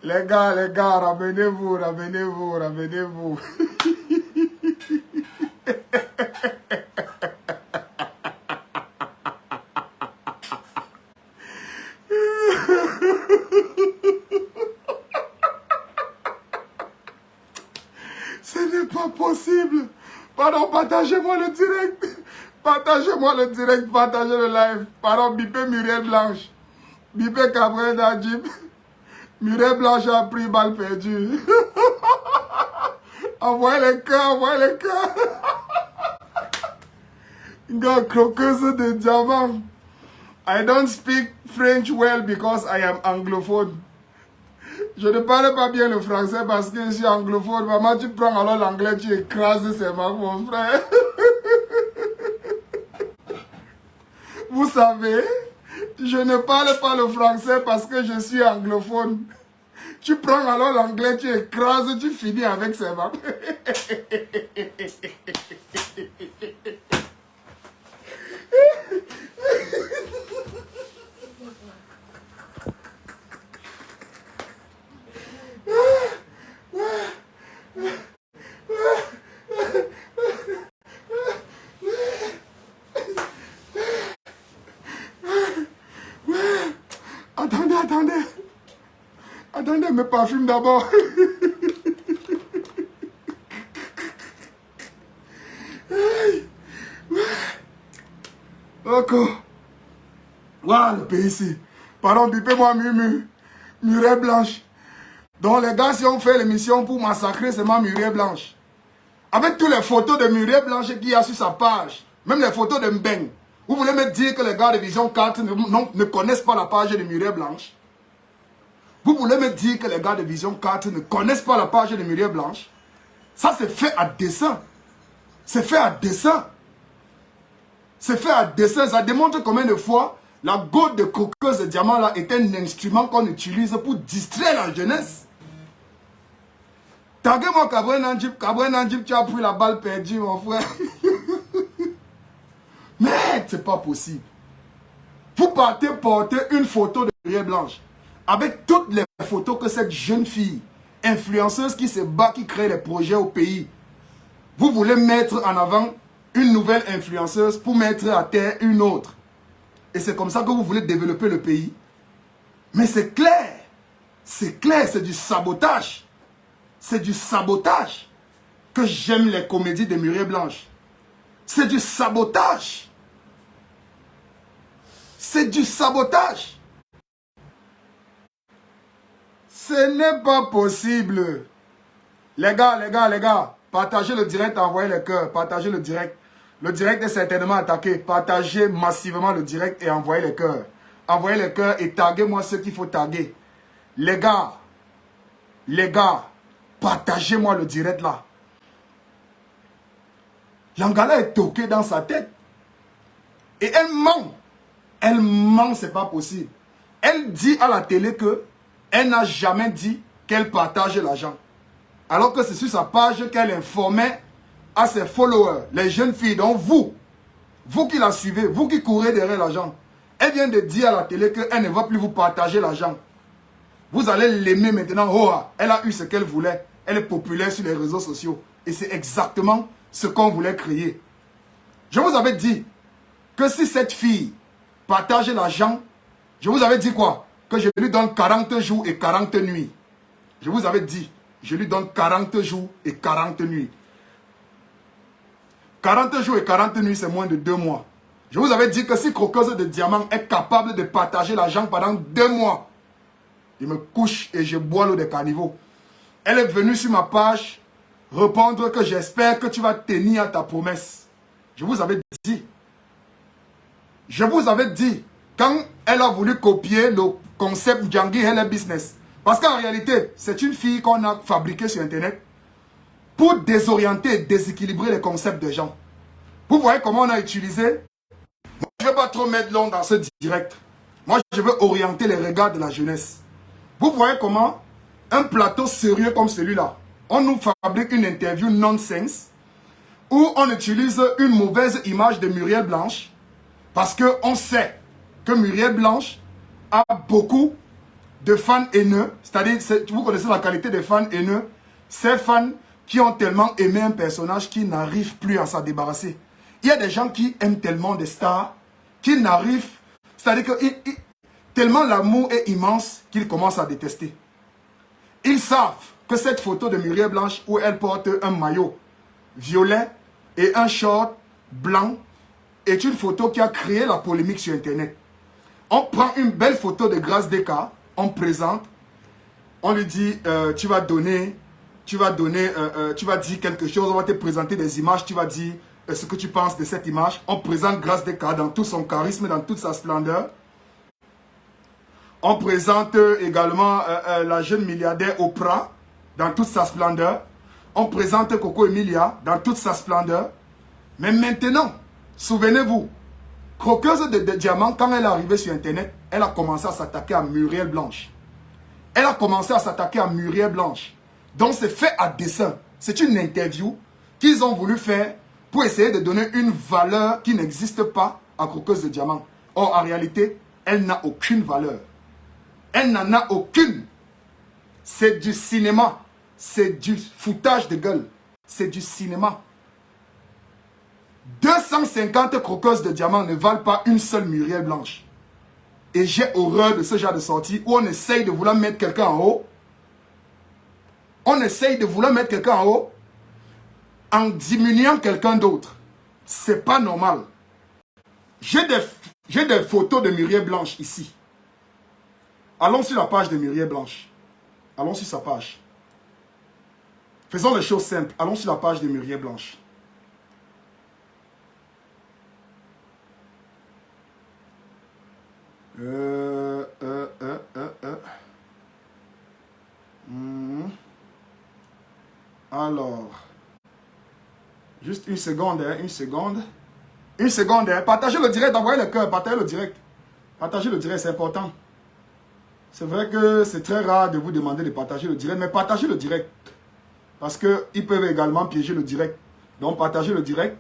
Les gars, ramenez-vous, ramenez-vous, ramenez-vous. Ce n'est pas possible. Pardon, partagez-moi le direct. Partagez-moi le direct, partagez le live. Pardon, bipez Muriel Blanche. Bipez Gabriel Najib. Muriel Blanche a pris balle perdue. Envoyez les cœurs, envoyez les cœurs. Gars, croqueuse de diamant. I don't speak French well because I am anglophone. Je ne parle pas bien le français parce que je suis anglophone. Maman, tu prends alors l'anglais, tu écrases ses mains, mon frère. Vous savez, je ne parle pas le français parce que je suis anglophone. Tu prends alors l'anglais, tu écrases, tu finis avec ses mains. Attendez, me parfume d'abord. D'accord. Voilà le pays ici. Pardon, bipez-moi Muriel Blanche. Donc les gars, si on fait l'émission pour massacrer, c'est ma Muriel Blanche. Avec toutes les photos de Muriel Blanche qu'il y a sur sa page, même les photos de Mbeng, vous voulez me dire que les gars de Vision 4 ne connaissent pas la page de Muriel Blanche? Vous voulez me dire que les gars de Vision 4 ne connaissent pas la page de Muriel Blanche? Ça, c'est fait à dessein. C'est fait à dessein. C'est fait à dessein. Ça démontre combien de fois la goutte de croqueuse de diamant là est un instrument qu'on utilise pour distraire la jeunesse. Taguez-moi Gabriel Najib. Gabriel Najib, tu as pris la balle perdue, mon frère. Mais c'est pas possible. Vous partez porter une photo de Muriel Blanche avec toutes les photos que cette jeune fille, influenceuse qui se bat, qui crée les projets au pays. Vous voulez mettre en avant une nouvelle influenceuse pour mettre à terre une autre. Et c'est comme ça que vous voulez développer le pays. Mais c'est clair. C'est clair, c'est du sabotage. C'est du sabotage que j'aime les comédies de Muriel Blanche. C'est du sabotage. C'est du sabotage. Ce n'est pas possible. Les gars, partagez le direct, envoyez les cœurs. Partagez le direct. Le direct est certainement attaqué. Partagez massivement le direct et envoyez les cœurs. Envoyez les cœurs et taguez-moi ceux qu'il faut taguer. Les gars, partagez-moi le direct là. Yangala est toqué dans sa tête. Et elle ment. Elle ment, c'est pas possible. Elle dit à la télé que elle n'a jamais dit qu'elle partage l'argent. Alors que c'est sur sa page qu'elle informait à ses followers, les jeunes filles, donc vous qui la suivez, vous qui courez derrière l'argent. Elle vient de dire à la télé qu'elle ne va plus vous partager l'argent. Vous allez l'aimer maintenant. Oh, elle a eu ce qu'elle voulait. Elle est populaire sur les réseaux sociaux. Et c'est exactement ce qu'on voulait créer. Je vous avais dit que si cette fille partage l'argent, je vous avais dit quoi? Que je lui donne 40 jours et 40 nuits. Je vous avais dit, je lui donne 40 jours et 40 nuits. 40 jours et 40 nuits, c'est moins de 2 mois. Je vous avais dit que si Croqueuse de Diamant est capable de partager l'argent pendant 2 mois, je me couche et je bois l'eau des caniveaux. Elle est venue sur ma page répondre que j'espère que tu vas tenir ta promesse. Je vous avais dit. Je vous avais dit, quand elle a voulu copier le concept Djangi Hele Business, parce qu'en réalité, c'est une fille qu'on a fabriquée sur Internet pour désorienter et déséquilibrer les concepts des gens. Vous voyez comment on a utilisé? Moi, je ne vais pas trop mettre long dans ce direct. Moi, je veux orienter les regards de la jeunesse. Vous voyez comment un plateau sérieux comme celui-là, on nous fabrique une interview nonsense où on utilise une mauvaise image de Muriel Blanche parce qu'on sait que Muriel Blanche a beaucoup de fans haineux. C'est-à-dire, vous connaissez la qualité des fans haineux. Ces fans qui ont tellement aimé un personnage qui n'arrivent plus à s'en débarrasser. Il y a des gens qui aiment tellement des stars qu'ils n'arrivent... C'est-à-dire que tellement l'amour est immense qu'ils commencent à détester. Ils savent que cette photo de Muriel Blanche où elle porte un maillot violet et un short blanc est une photo qui a créé la polémique sur Internet. On prend une belle photo de Grace Deka, on présente, on lui dit tu vas dire quelque chose, on va te présenter des images, tu vas dire ce que tu penses de cette image. On présente Grace Deka dans tout son charisme, dans toute sa splendeur. On présente également la jeune milliardaire Oprah dans toute sa splendeur. On présente Coco Emilia dans toute sa splendeur. Mais maintenant, souvenez-vous, Croqueuse de diamants, quand elle est arrivée sur Internet, elle a commencé à s'attaquer à Muriel Blanche. Elle a commencé à s'attaquer à Muriel Blanche. Donc c'est fait à dessein. C'est une interview qu'ils ont voulu faire pour essayer de donner une valeur qui n'existe pas à Croqueuse de diamants. Or, en réalité, elle n'a aucune valeur. Elle n'en a aucune. C'est du cinéma. C'est du foutage de gueule. C'est du cinéma. 250 croqueuses de diamants ne valent pas une seule Muriel Blanche. Et j'ai horreur de ce genre de sortie où on essaye de vouloir mettre quelqu'un en haut. On essaye de vouloir mettre quelqu'un en haut en diminuant quelqu'un d'autre. C'est pas normal. J'ai des photos de Muriel Blanche ici. Allons sur la page de Muriel Blanche. Allons sur sa page. Faisons les choses simples. Allons sur la page de Muriel Blanche. Alors, juste une seconde, hein, une seconde. Une seconde, hein. Partagez le direct, envoyez le cœur, partagez le direct. Partagez le direct, c'est important. C'est vrai que c'est très rare de vous demander de partager le direct, mais partagez le direct. Parce qu'ils peuvent également piéger le direct. Donc partagez le direct.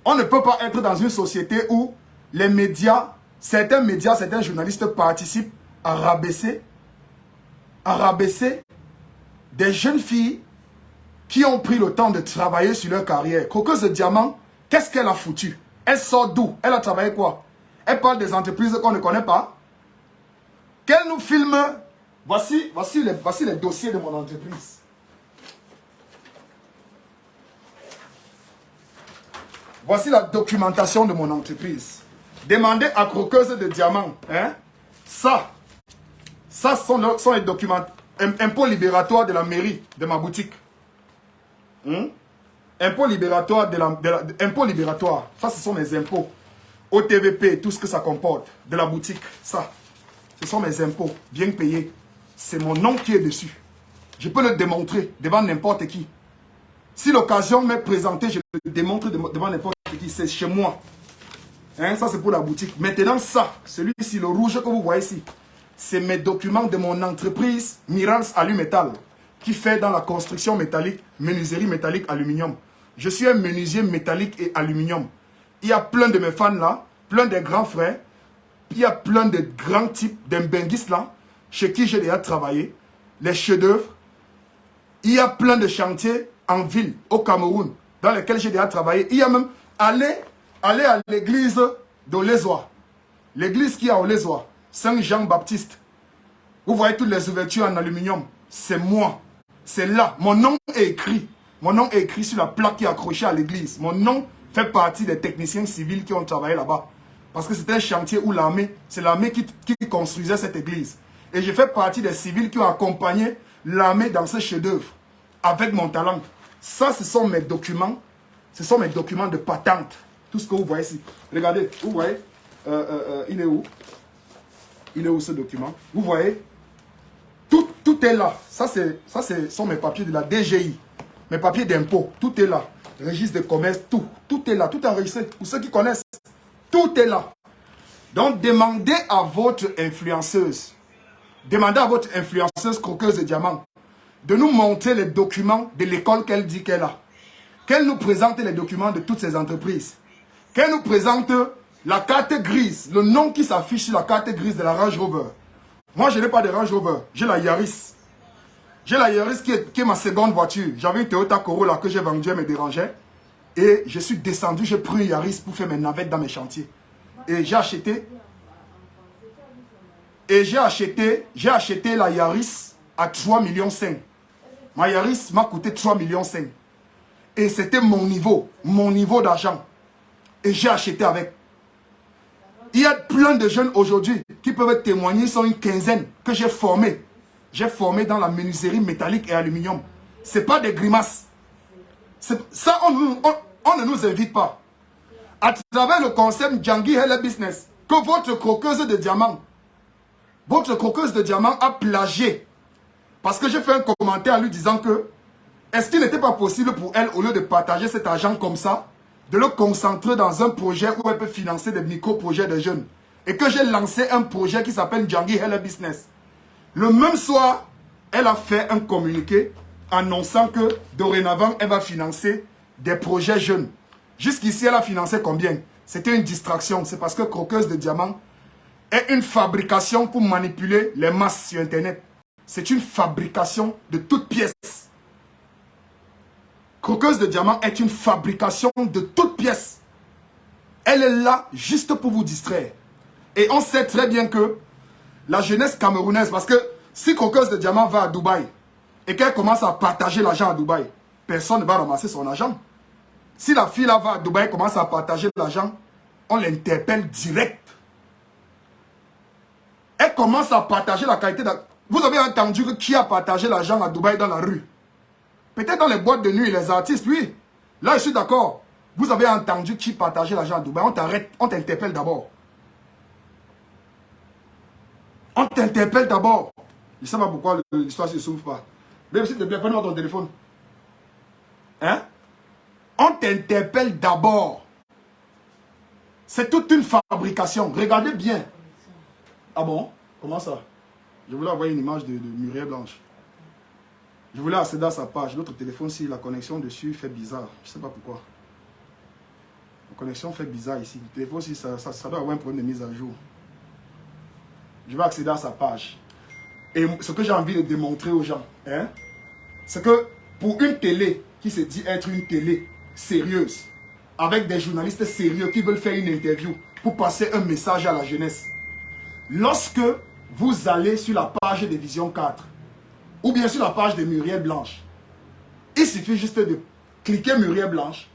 On ne peut pas être dans une société où les médias, certains journalistes participent à rabaisser des jeunes filles qui ont pris le temps de travailler sur leur carrière. Croqueuse de diamants, qu'est-ce qu'elle a foutu? Elle sort d'où? Elle a travaillé quoi? Elle parle des entreprises qu'on ne connaît pas. Qu'elle nous filme. Voici les dossiers de mon entreprise. Voici la documentation de mon entreprise. Demandez à Croqueuse de diamants. Hein? Ça sont les documents. Impôt libératoire de la mairie de ma boutique. Impôt libératoire impôt libératoire. Ça, ce sont mes impôts. OTVP, tout ce que ça comporte. De la boutique. Ça. Ce sont mes impôts. Bien payés. C'est mon nom qui est dessus. Je peux le démontrer devant n'importe qui. Si l'occasion m'est présentée, je le démontre devant n'importe qui. C'est chez moi. Hein, ça, c'est pour la boutique. Maintenant, ça, celui-ci, le rouge que vous voyez ici, c'est mes documents de mon entreprise Mirals Alumetal, qui fait dans la construction métallique, menuiserie métallique, aluminium. Je suis un menuisier métallique et aluminium. Il y a plein de mes fans là, plein de grands frères, il y a plein de grands types d'imbenguistes là, chez qui j'ai déjà travaillé, les chefs-d'œuvre. Il y a plein de chantiers en ville, au Cameroun, dans lesquels j'ai déjà travaillé. Il y a même aller à l'église d'Olézoa. L'église qui est à Olézoa, Saint-Jean-Baptiste. Vous voyez toutes les ouvertures en aluminium. C'est moi. C'est là. Mon nom est écrit. Mon nom est écrit sur la plaque qui est accrochée à l'église. Mon nom fait partie des techniciens civils qui ont travaillé là-bas. Parce que c'était un chantier où c'est l'armée qui construisait cette église. Et je fais partie des civils qui ont accompagné l'armée dans ce chef-d'œuvre. Avec mon talent. Ça, ce sont mes documents. Ce sont mes documents de patente. Tout ce que vous voyez ici. Regardez, vous voyez. Il est où? Il est où ce document? Vous voyez? Tout est là. Ça, sont mes papiers de la DGI. Mes papiers d'impôt. Tout est là. Registre de commerce, tout. Tout est là. Tout est enregistré. Pour ceux qui connaissent, tout est là. Donc, demandez à votre influenceuse. Demandez à votre influenceuse croqueuse de diamants de nous montrer les documents de l'école qu'elle dit qu'elle a. Qu'elle nous présente les documents de toutes ces entreprises. Qu'elle nous présente La carte grise, le nom qui s'affiche sur la carte grise de la Range Rover. Moi, je n'ai pas de Range Rover, j'ai la Yaris. J'ai la Yaris qui est ma seconde voiture. J'avais une Toyota Corolla que j'ai vendue, elle me dérangeait. Et je suis descendu, j'ai pris une Yaris pour faire mes navettes dans mes chantiers. Et j'ai acheté. Et j'ai acheté la Yaris à 3,5 millions. Ma Yaris m'a coûté 3,5 millions. Et c'était mon niveau d'argent. Et j'ai acheté avec. Il y a plein de jeunes aujourd'hui qui peuvent témoigner, ils sont une quinzaine que j'ai formés. J'ai formé dans la menuiserie métallique et aluminium. Ce n'est pas des grimaces. Ça, on ne nous invite pas. À travers le concept Djangui Hele Business, que votre croqueuse de diamants a plagié. Parce que j'ai fait un commentaire en lui disant que est-ce qu'il n'était pas possible pour elle, au lieu de partager cet argent comme ça, de le concentrer dans un projet où elle peut financer des micro-projets de jeunes. Et que j'ai lancé un projet qui s'appelle Djangui Hele Business. Le même soir, elle a fait un communiqué annonçant que dorénavant, elle va financer des projets jeunes. Jusqu'ici, elle a financé combien? C'était une distraction. C'est parce que Croqueuse de Diamants est une fabrication pour manipuler les masses sur Internet. C'est une fabrication de toutes pièces. Croqueuse de Diamants est une fabrication de toutes pièces. Elle est là juste pour vous distraire. Et on sait très bien que la jeunesse camerounaise, parce que si Croqueuse de Diamants va à Dubaï et qu'elle commence à partager l'argent à Dubaï, personne ne va ramasser son argent. Si la fille là va à Dubaï et commence à partager l'argent, on l'interpelle direct. Elle commence à partager la qualité d'argent. Vous avez entendu que qui a partagé l'argent à Dubaï dans la rue? Peut-être dans les boîtes de nuit, les artistes, oui. Là, je suis d'accord. Vous avez entendu qui partageait l'argent à Dubaï. On t'arrête, on t'interpelle d'abord. On t'interpelle d'abord. Je ne sais pas pourquoi l'histoire ne se s'ouvre pas. Mais s'il te plaît, prends-moi ton téléphone. Hein? On t'interpelle d'abord. C'est toute une fabrication. Regardez bien. Ah bon? Comment ça? Je voulais avoir une image de Muriel Blanche. Je voulais accéder à sa page. L'autre téléphone, si la connexion dessus fait bizarre. Je ne sais pas pourquoi. La connexion fait bizarre ici. Le téléphone, si ça doit avoir un problème de mise à jour. Je vais accéder à sa page. Et ce que j'ai envie de démontrer aux gens, hein, c'est que pour une télé qui se dit être une télé sérieuse, avec des journalistes sérieux qui veulent faire une interview pour passer un message à la jeunesse, lorsque vous allez sur la page de Vision 4, ou bien sur la page de Muriel Blanche, il suffit juste de cliquer Muriel Blanche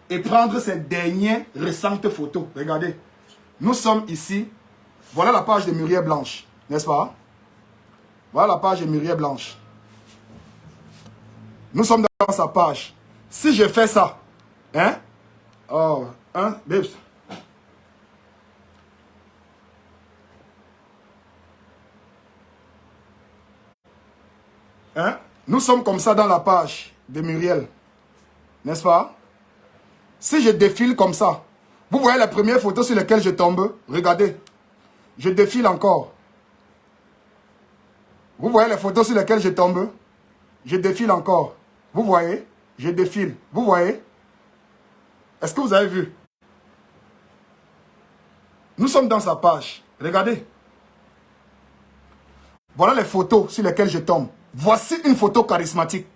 et prendre ses dernières récentes photos. Regardez, nous sommes ici. Voilà la page de Muriel Blanche, n'est-ce pas? Voilà la page de Muriel Blanche. Nous sommes dans sa page. Si je fais ça, hein? Oh, hein, babes. Hein? Nous sommes comme ça dans la page de Muriel, n'est-ce pas? Si je défile comme ça, vous voyez la première photo sur laquelle je tombe? Regardez. Je défile encore. Vous voyez les photos sur lesquelles je tombe? Je défile encore. Vous voyez? Je défile. Vous voyez? Est-ce que vous avez vu? Nous sommes dans sa page. Regardez. Voilà les photos sur lesquelles je tombe. Voici une photo charismatique.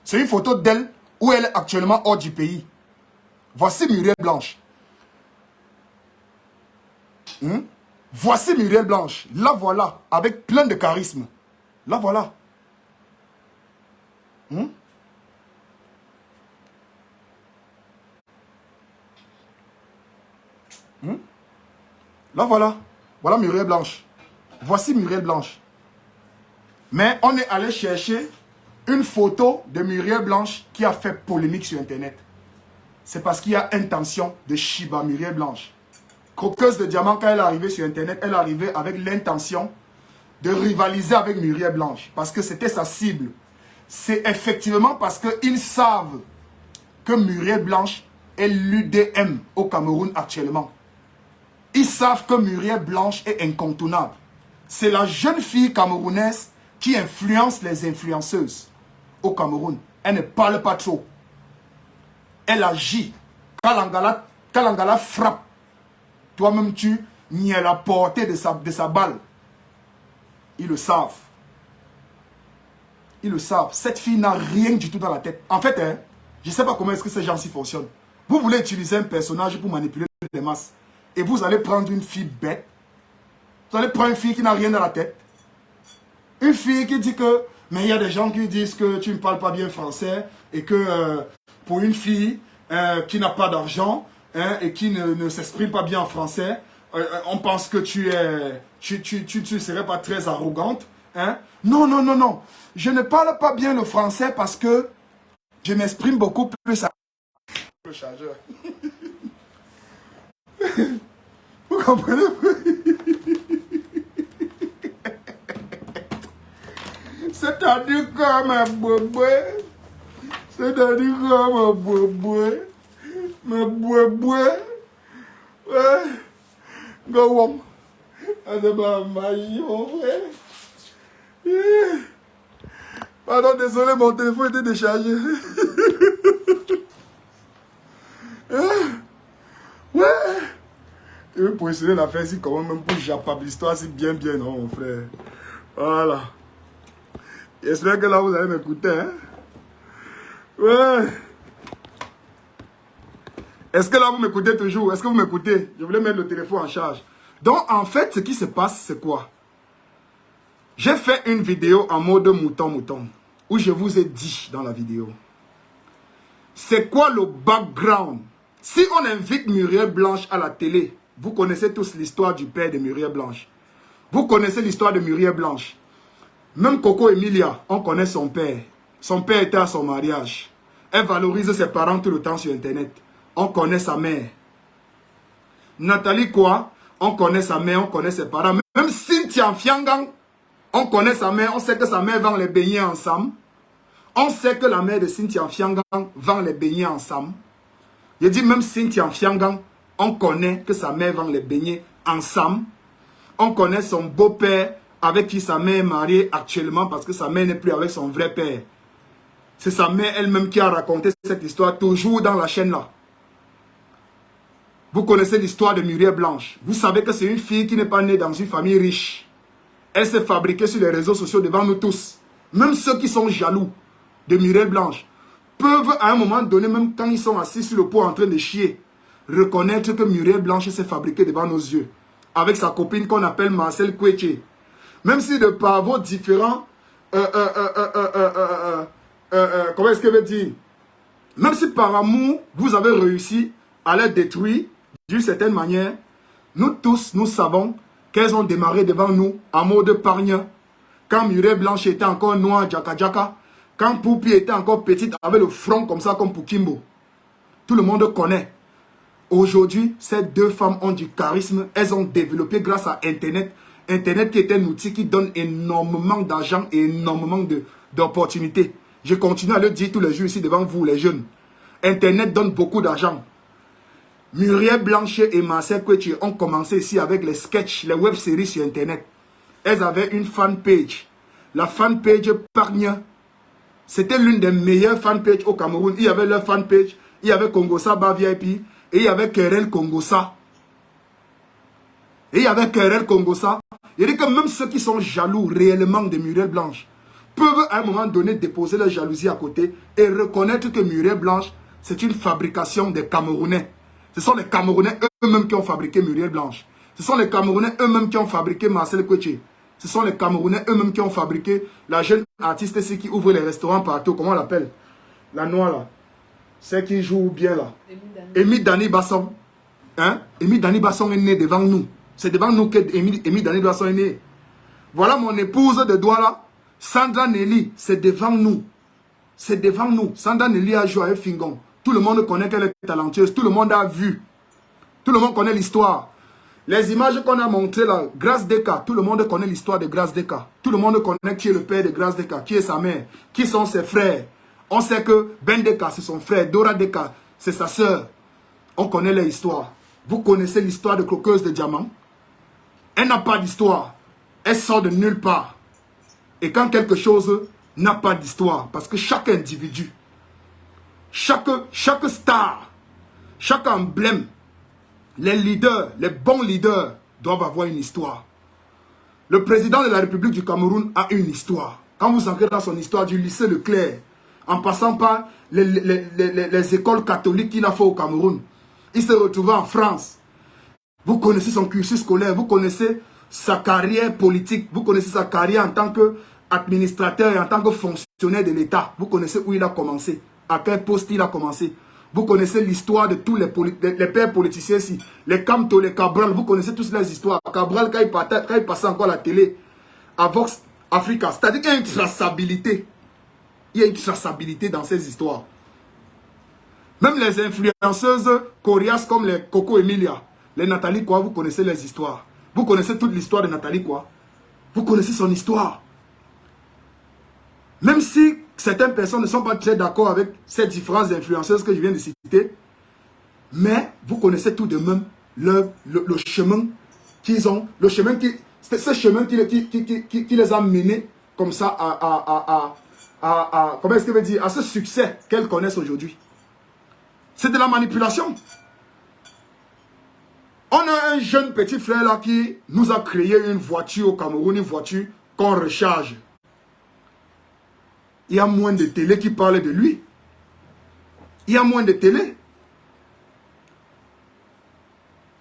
C'est une photo d'elle où elle est actuellement hors du pays. Voici Muriel Blanche. Voici Muriel Blanche. La voilà, avec plein de charisme. La voilà. La voilà. Voilà Muriel Blanche. Voici Muriel Blanche. Mais on est allé chercher une photo de Muriel Blanche qui a fait polémique sur Internet. C'est parce qu'il y a intention de Shiba Muriel Blanche. Croqueuse de Diamants, quand elle est arrivée sur Internet, elle est arrivée avec l'intention de rivaliser avec Muriel Blanche. Parce que c'était sa cible. C'est effectivement parce qu'ils savent que Muriel Blanche est l'UDM au Cameroun actuellement. Ils savent que Muriel Blanche est incontournable. C'est la jeune fille camerounaise qui influence les influenceuses au Cameroun. Elle ne parle pas trop. Elle agit. Kalangala frappe. Toi-même, tu n'y es à la portée de sa balle. Ils le savent. Ils le savent. Cette fille n'a rien du tout dans la tête. En fait, hein, je ne sais pas comment est-ce que ces gens-ci fonctionnent. Vous voulez utiliser un personnage pour manipuler les masses. Et vous allez prendre une fille bête. Vous allez prendre une fille qui n'a rien dans la tête. Une fille qui dit que... Mais il y a des gens qui disent que tu ne parles pas bien français. Et que pour une fille qui n'a pas d'argent et qui ne s'exprime pas bien en français, on pense que tu ne serais pas très arrogante. Hein? Non, non, non, non. Je ne parle pas bien le français parce que je m'exprime beaucoup plus à... Le chargeur. Vous comprenez? C'est-à-dire comme un bourboué. C'est-à-dire comme un bourboué. Un bourboué. Ouais. Go on. C'est pas magie, mon frère. Pardon, désolé, mon téléphone était déchargé. Ouais. Je vais pour essayer la faire ici, comment même pour japable l'histoire, c'est bien, bien, non, mon frère. Voilà. J'espère que là, vous allez m'écouter, hein. Ouais. Est-ce que là, vous m'écoutez toujours? Est-ce que vous m'écoutez? Je voulais mettre le téléphone en charge. Donc, en fait, ce qui se passe, c'est quoi? J'ai fait une vidéo en mode mouton-mouton, où je vous ai dit dans la vidéo, c'est quoi le background? Si on invite Muriel Blanche à la télé, vous connaissez tous l'histoire du père de Muriel Blanche. Vous connaissez l'histoire de Muriel Blanche. Même Coco Emilia, on connaît son père. Son père était à son mariage. Elle valorise ses parents tout le temps sur Internet. On connaît sa mère. Nathalie quoi? On connaît sa mère, on connaît ses parents. Même Cynthia Fiangang, on connaît sa mère, on sait que sa mère vend les beignets ensemble. On sait que la mère de Cynthia Fiangang vend les beignets ensemble. Je dis même Cynthia Fiangang, on connaît que sa mère vend les beignets ensemble. On connaît son beau-père avec qui sa mère est mariée actuellement parce que sa mère n'est plus avec son vrai père. C'est sa mère elle-même qui a raconté cette histoire toujours dans la chaîne là. Vous connaissez l'histoire de Muriel Blanche. Vous savez que c'est une fille qui n'est pas née dans une famille riche. Elle s'est fabriquée sur les réseaux sociaux devant nous tous. Même ceux qui sont jaloux de Muriel Blanche peuvent à un moment donné, même quand ils sont assis sur le pot en train de chier, reconnaître que Muriel Blanche s'est fabriquée devant nos yeux. Avec sa copine qu'on appelle Marcel Koueché. Même si de par vos différents... comment est-ce qu'elle veut dire? Même si par amour, vous avez réussi à les détruire d'une certaine manière, nous tous, nous savons qu'elles ont démarré devant nous en mode pargne. Quand Muriel Blanche était encore noire, Djaka Djaka. Quand Poupi était encore petite, avec le front comme ça, comme Poukimbo. Tout le monde connaît. Aujourd'hui, ces deux femmes ont du charisme. Elles ont développé grâce à Internet. Internet qui est un outil qui donne énormément d'argent et énormément d'opportunités. Je continue à le dire tous les jours ici devant vous, les jeunes. Internet donne beaucoup d'argent. Muriel Blanche et Marcel Koueché ont commencé ici avec les sketchs, les web-séries sur Internet. Elles avaient une fanpage. La fanpage Pargne. C'était l'une des meilleures fanpages au Cameroun. Il y avait leur fanpage, il y avait Congosa Bar VIP et il y avait Kerel Congosa. Et il y avait Kerel Congosa. Il dit que même ceux qui sont jaloux réellement de Muriel Blanche peuvent à un moment donné déposer leur jalousie à côté et reconnaître que Muriel Blanche, c'est une fabrication des Camerounais. Ce sont les Camerounais eux-mêmes qui ont fabriqué Muriel Blanche. Ce sont les Camerounais eux-mêmes qui ont fabriqué Marcel Koueché. Ce sont les Camerounais eux-mêmes qui ont fabriqué la jeune artiste ici qui ouvre les restaurants partout. Comment on l'appelle? La noire là. C'est qui joue bien là. Emi Dani Basson. Hein? Emi Dani Basson est né devant nous. C'est devant nous que Emi Dani Basson est né. Voilà mon épouse de Douala. Sandra Nelly, c'est devant nous. C'est devant nous. Sandra Nelly a joué avec Fingon. Tout le monde connaît qu'elle est talentueuse. Tout le monde a vu. Tout le monde connaît l'histoire. Les images qu'on a montrées là, Grace Deka, tout le monde connaît l'histoire de Grace Deka. Tout le monde connaît qui est le père de Grace Deka, qui est sa mère, qui sont ses frères. On sait que Ben Deka, c'est son frère. Dora Deka, c'est sa sœur. On connaît leur histoire. Vous connaissez l'histoire de Croqueuse de Diamant? Elle n'a pas d'histoire. Elle sort de nulle part. Et quand quelque chose n'a pas d'histoire, parce que chaque individu, chaque star, chaque emblème Les leaders, les bons leaders doivent avoir une histoire. Le président de la République du Cameroun a une histoire. Quand vous entrez dans son histoire du lycée Leclerc, en passant par les écoles catholiques qu'il a fait au Cameroun, il s'est retrouvé en France. Vous connaissez son cursus scolaire, vous connaissez sa carrière politique, vous connaissez sa carrière en tant qu'administrateur et en tant que fonctionnaire de l'État. Vous connaissez où il a commencé, à quel poste il a commencé. Vous connaissez l'histoire de tous les pères politiciens ici. Les Camto, les Cabral, vous connaissez tous les histoires. Cabral, quand il passait encore à la télé, à Vox Africa, c'est-à-dire qu'il y a une traçabilité. Il y a une traçabilité dans ces histoires. Même les influenceuses coriaces comme les Coco Emilia, les Nathalie quoi, vous connaissez les histoires. Vous connaissez toute l'histoire de Nathalie quoi. Vous connaissez son histoire. Même si certaines personnes ne sont pas très d'accord avec ces différentes influenceuses que je viens de citer, mais vous connaissez tout de même le chemin qu'ils ont, le chemin qui, c'est ce chemin qui les a menés comme ça comment est-ce que je veux dire, à ce succès qu'elles connaissent aujourd'hui. C'est de la manipulation. On a un jeune petit frère là qui nous a créé une voiture au Cameroun, une voiture qu'on recharge. Il y a moins de télé qui parle de lui. Il y a moins de télé.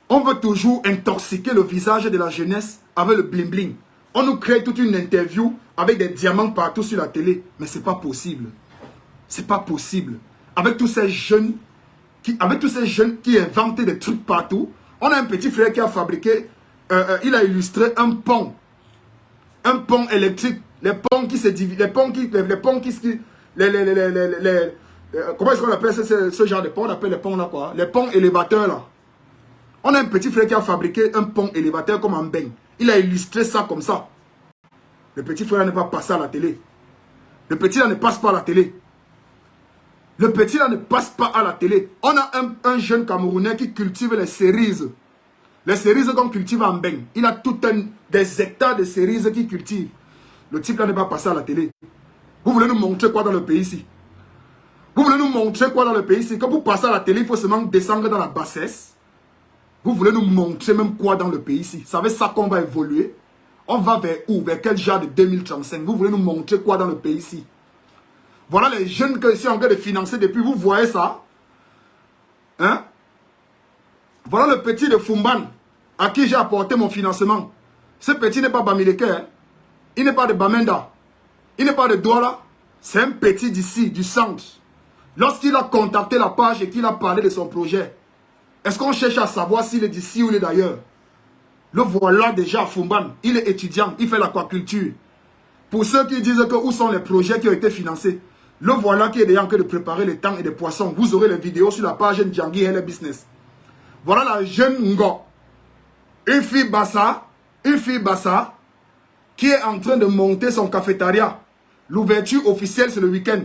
On veut toujours intoxiquer le visage de la jeunesse avec le bling bling. On nous crée toute une interview avec des diamants partout sur la télé. Mais ce n'est pas possible. C'est pas possible. Avec tous ces jeunes qui inventent des trucs partout. On a un petit frère qui a fabriqué, il a illustré un pont électrique. Les ponts qui se divisent, comment est-ce qu'on appelle ce genre de pont? On appelle les ponts là quoi? Les ponts élévateurs là. On a un petit frère qui a fabriqué un pont élévateur comme un beigne. Il a illustré ça comme ça. Le petit frère n'est pas passé à la télé. Le petit là ne passe pas à la télé. Le petit là ne passe pas à la télé. On a un jeune Camerounais qui cultive les cerises. Les cerises qu'on cultive en beigne. Il a tout des hectares de cerises qu'il cultive. Le type là n'est pas passé à la télé. Vous voulez nous montrer quoi dans le pays ici? Vous voulez nous montrer quoi dans le pays ici? Quand vous passez à la télé, il faut seulement descendre dans la bassesse. Vous voulez nous montrer même quoi dans le pays ici? Vous savez ça qu'on va évoluer? On va vers où? Vers quel genre de 2035? Vous voulez nous montrer quoi dans le pays ici? Voilà les jeunes que je suis en train de financer depuis. Vous voyez ça? Hein? Voilà le petit de Fumban à qui j'ai apporté mon financement. Ce petit n'est pas Bamileke, hein? Il n'est pas de Bamenda. Il n'est pas de Douala. C'est un petit d'ici, du centre. Lorsqu'il a contacté la page et qu'il a parlé de son projet, est-ce qu'on cherche à savoir s'il est d'ici ou il est d'ailleurs? Le voilà déjà à Fumban. Il est étudiant. Il fait l'aquaculture. Pour ceux qui disent que où sont les projets qui ont été financés, le voilà qui est déjà en train de préparer les tanks et les poissons. Vous aurez les vidéos sur la page Ndjangi Hele Business. Voilà la jeune Ngo. Une fille Bassa qui est en train de monter son cafétéria. L'ouverture officielle, c'est le week-end.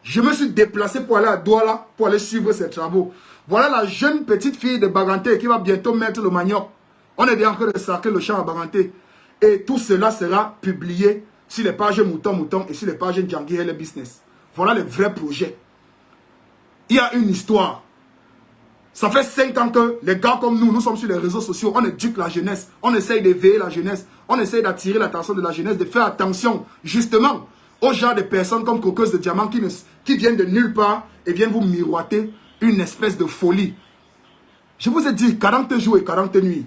Je me suis déplacé pour aller à Douala, pour aller suivre ses travaux. Voilà la jeune petite fille de Baganté qui va bientôt mettre le manioc. On est déjà en train de sacrer le champ à Baganté. Et tout cela sera publié sur les pages Mouton et sur les pages Ndjangi Hele Business. Voilà les vrais projets. Il y a une histoire. Ça fait 5 ans que les gars comme nous sommes sur les réseaux sociaux, on éduque la jeunesse, on essaye d'éveiller la jeunesse, on essaye d'attirer l'attention de la jeunesse, de faire attention justement aux genre de personnes comme Coqueuse de Diamant qui viennent de nulle part et viennent vous miroiter une espèce de folie. Je vous ai dit 40 jours et 40 nuits.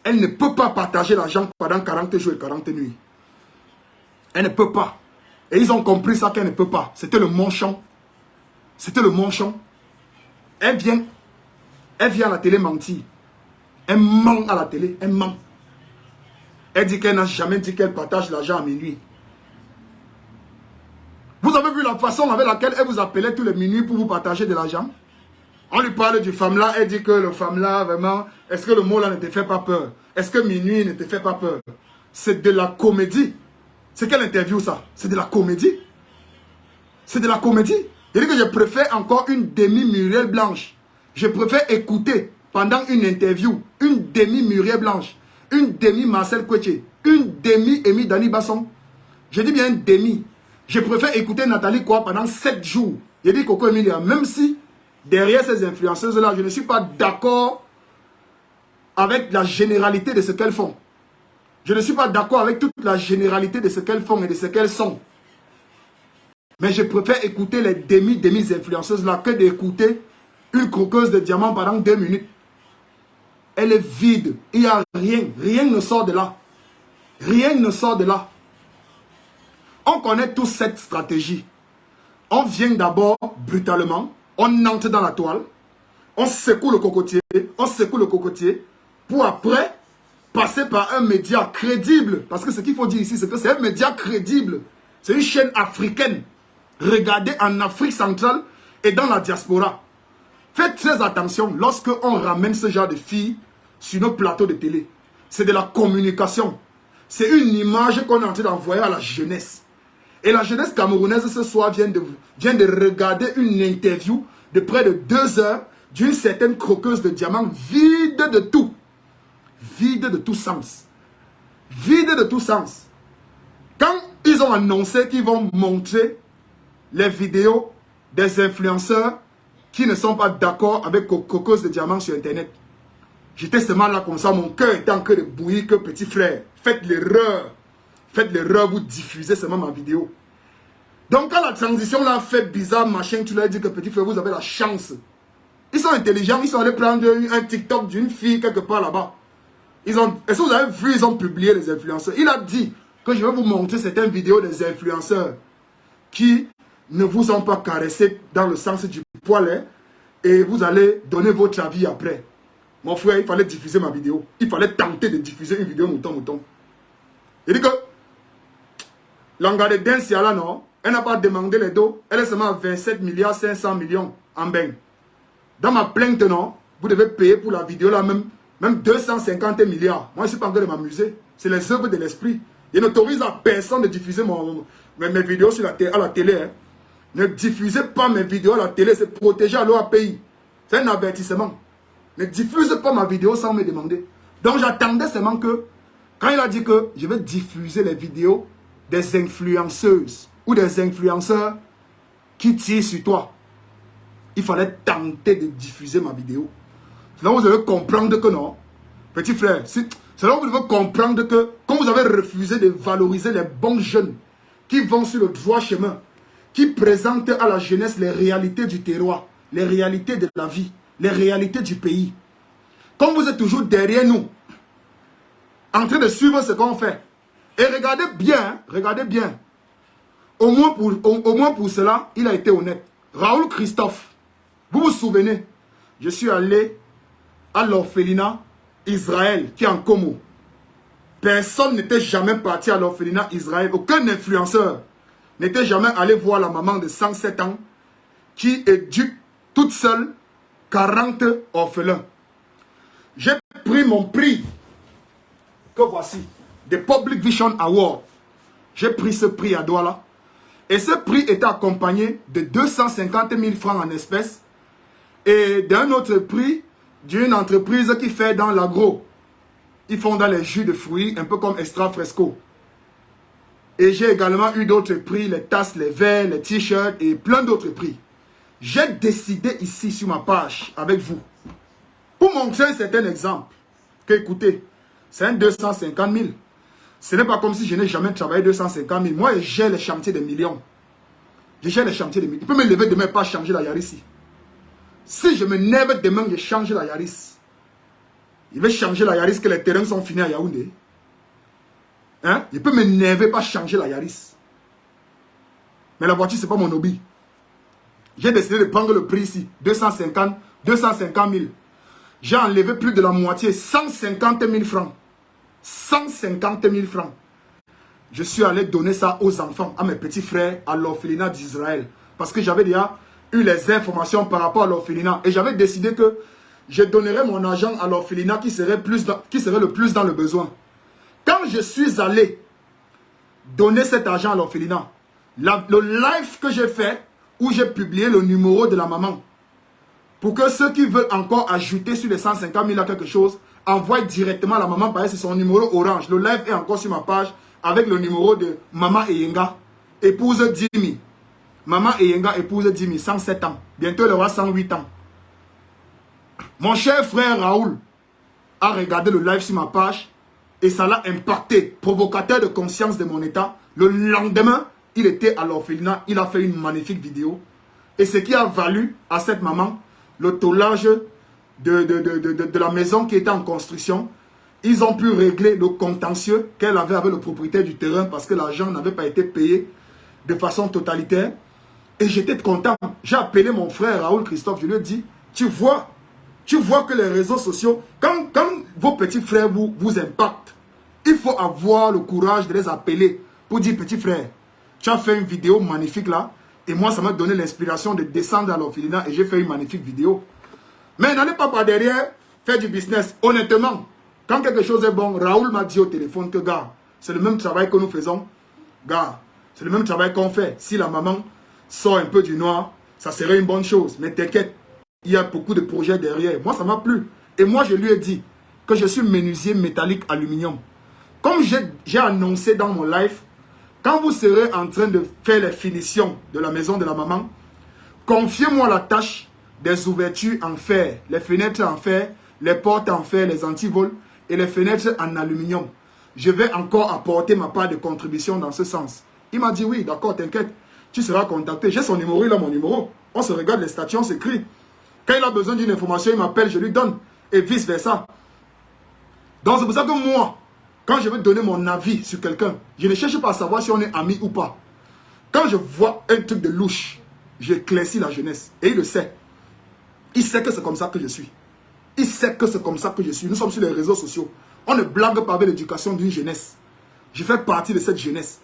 Elle ne peut pas partager l'argent pendant 40 jours et 40 nuits. Elle ne peut pas. Et ils ont compris ça qu'elle ne peut pas. C'était le manchon. C'était le manchon. Elle vient à la télé mentir. Elle ment à la télé. Elle ment. Elle dit qu'elle n'a jamais dit qu'elle partage l'argent à minuit. Vous avez vu la façon avec laquelle elle vous appelait tous les minuit pour vous partager de l'argent? On lui parle du femme là. Elle dit que le femme là, vraiment, est-ce que le mot là ne te fait pas peur? Est-ce que minuit ne te fait pas peur? C'est de la comédie. C'est quelle interview ça? C'est de la comédie. C'est de la comédie. Je dis que je préfère encore une demi-Muriel Blanche. Je préfère écouter pendant une interview une demi-Muriel Blanche, une demi-Marcel Koueché, une demi-Amy Dani Basson. Je dis bien une demi. Je préfère écouter Nathalie Kwa pendant 7 jours. Je dis Coco Emilia, même si derrière ces influenceuses-là, je ne suis pas d'accord avec la généralité de ce qu'elles font. Je ne suis pas d'accord avec toute la généralité de ce qu'elles font et de ce qu'elles sont. Mais je préfère écouter les demi-influenceuses là que d'écouter une croqueuse de diamants pendant 2 minutes. Elle est vide. Il n'y a rien. Rien ne sort de là. Rien ne sort de là. On connaît tous cette stratégie. On vient d'abord brutalement. On entre dans la toile. On secoue le cocotier. On secoue le cocotier. Pour après passer par un média crédible. Parce que ce qu'il faut dire ici, c'est que c'est un média crédible. C'est une chaîne africaine. Regardez en Afrique centrale et dans la diaspora. Faites très attention lorsque on ramène ce genre de filles sur nos plateaux de télé. C'est de la communication. C'est une image qu'on est en train d'envoyer à la jeunesse. Et la jeunesse camerounaise ce soir vient de regarder une interview de près de 2 heures d'une certaine croqueuse de diamants vide de tout. Vide de tout sens. Vide de tout sens. Quand ils ont annoncé qu'ils vont montrer les vidéos des influenceurs qui ne sont pas d'accord avec croqueuse de diamants sur Internet, j'étais seulement là comme ça, mon cœur était en train de bouillir que petit frère. Faites l'erreur. Faites l'erreur, vous diffusez seulement ma vidéo. Donc quand la transition là fait bizarre, machin, tu leur dis que petit frère, vous avez la chance. Ils sont intelligents, ils sont allés prendre un TikTok d'une fille quelque part là-bas. Est-ce que vous avez vu, ils ont publié les influenceurs. Il a dit que je vais vous montrer certaines vidéos des influenceurs qui ne vous ont pas caressé dans le sens du poil et vous allez donner votre avis après. Mon frère, il fallait diffuser ma vidéo. Il fallait tenter de diffuser une vidéo mouton. Il dit que l'engagé d'un là, non, elle n'a pas demandé les dos. Elle est seulement à 27 milliards 500 millions en bain. Dans ma plainte, non, vous devez payer pour la vidéo là même 250 milliards. Moi, je ne suis pas en train de m'amuser. C'est les œuvres de l'esprit. Il n'autorise à personne de diffuser mes vidéos à la télé. Hein. Ne diffusez pas mes vidéos à la télé. C'est protéger à l'OAPI. C'est un avertissement. Ne diffuse pas ma vidéo sans me demander. Donc, j'attendais seulement que, quand il a dit que je vais diffuser les vidéos des influenceuses ou des influenceurs qui tirent sur toi, il fallait tenter de diffuser ma vidéo. C'est là où vous devez comprendre que non, petit frère, c'est là où vous devez comprendre que quand vous avez refusé de valoriser les bons jeunes qui vont sur le droit chemin, qui présentent à la jeunesse les réalités du terroir, les réalités de la vie, les réalités du pays. Comme vous êtes toujours derrière nous, en train de suivre ce qu'on fait, et regardez bien, au moins pour cela, il a été honnête. Raoul Christophe, vous vous souvenez, je suis allé à l'orphelinat Israël qui est en Congo. Personne n'était jamais parti à l'orphelinat Israël, aucun influenceur n'était jamais allé voir la maman de 107 ans qui éduque toute seule 40 orphelins. J'ai pris mon prix, que voici, des Public Vision Award. J'ai pris ce prix à Douala. Et ce prix était accompagné de 250 000 francs en espèces et d'un autre prix d'une entreprise qui fait dans l'agro. Ils font dans les jus de fruits, un peu comme Extra Fresco. Et j'ai également eu d'autres prix, les tasses, les verres, les t-shirts et plein d'autres prix. J'ai décidé ici sur ma page avec vous, pour montrer un certain exemple, que écoutez, c'est un 250 000. Ce n'est pas comme si je n'ai jamais travaillé 250 000. Moi, j'ai les chantiers de millions. J'ai les chantiers de millions. Il peut me lever demain et pas changer la Yaris. Si je me lève demain, je change la Yaris. Il veut changer la Yaris que les terrains sont finis à Yaoundé. Hein? Il peut me lever pas changer la Yaris. Mais la voiture, ce n'est pas mon hobby. J'ai décidé de prendre le prix ici. 250 000. J'ai enlevé plus de la moitié. 150 000 francs. 150 000 francs. Je suis allé donner ça aux enfants, à mes petits frères, à l'orphelinat d'Israël. Parce que j'avais déjà eu les informations par rapport à l'orphelinat. Et j'avais décidé que je donnerais mon argent à l'orphelinat qui serait le plus dans le besoin. Quand je suis allé donner cet argent à l'orphelinat, le live que j'ai fait, où j'ai publié le numéro de la maman, pour que ceux qui veulent encore ajouter sur les 150 000 à quelque chose, envoient directement à la maman, parce que c'est son numéro orange. Le live est encore sur ma page avec le numéro de Maman Eyenga, épouse Dimi. Maman Eyenga, épouse Dimi, 107 ans. Bientôt, elle aura 108 ans. Mon cher frère Raoul, a regardé le live sur ma page et ça l'a impacté, provocateur de conscience de mon état. Le lendemain, il était à l'orphelinat, il a fait une magnifique vidéo. Et ce qui a valu à cette maman le tollage de la maison qui était en construction. Ils ont pu régler le contentieux qu'elle avait avec le propriétaire du terrain parce que l'argent n'avait pas été payé de façon totalitaire. Et j'étais content. J'ai appelé mon frère Raoul Christophe, je lui ai dit, tu vois que les réseaux sociaux, quand vos petits frères vous impactent, il faut avoir le courage de les appeler pour dire, petit frère, tu as fait une vidéo magnifique là, et moi ça m'a donné l'inspiration de descendre à l'orphelinat et j'ai fait une magnifique vidéo. Mais n'allez pas par derrière faire du business. Honnêtement, quand quelque chose est bon, Raoul m'a dit au téléphone que, gars, c'est le même travail que nous faisons. Gars, c'est le même travail qu'on fait. Si la maman sort un peu du noir, ça serait une bonne chose. Mais t'inquiète, il y a beaucoup de projets derrière. Moi, ça m'a plu. Et moi, je lui ai dit que je suis menuisier métallique aluminium. Comme j'ai annoncé dans mon live, quand vous serez en train de faire les finitions de la maison de la maman, confiez-moi la tâche des ouvertures en fer, les fenêtres en fer, les portes en fer, les antivols et les fenêtres en aluminium. Je vais encore apporter ma part de contribution dans ce sens. Il m'a dit oui, d'accord, t'inquiète, tu seras contacté. J'ai son numéro, il a mon numéro. On se regarde les statuts, on s'écrit. Quand il a besoin d'une information, il m'appelle, je lui donne. Et vice versa. Donc c'est pour ça que moi, quand je veux donner mon avis sur quelqu'un, je ne cherche pas à savoir si on est amis ou pas. Quand je vois un truc de louche, j'éclaircis la jeunesse. Et il le sait. Il sait que c'est comme ça que je suis. Il sait que c'est comme ça que je suis. Nous sommes sur les réseaux sociaux. On ne blague pas avec l'éducation d'une jeunesse. Je fais partie de cette jeunesse.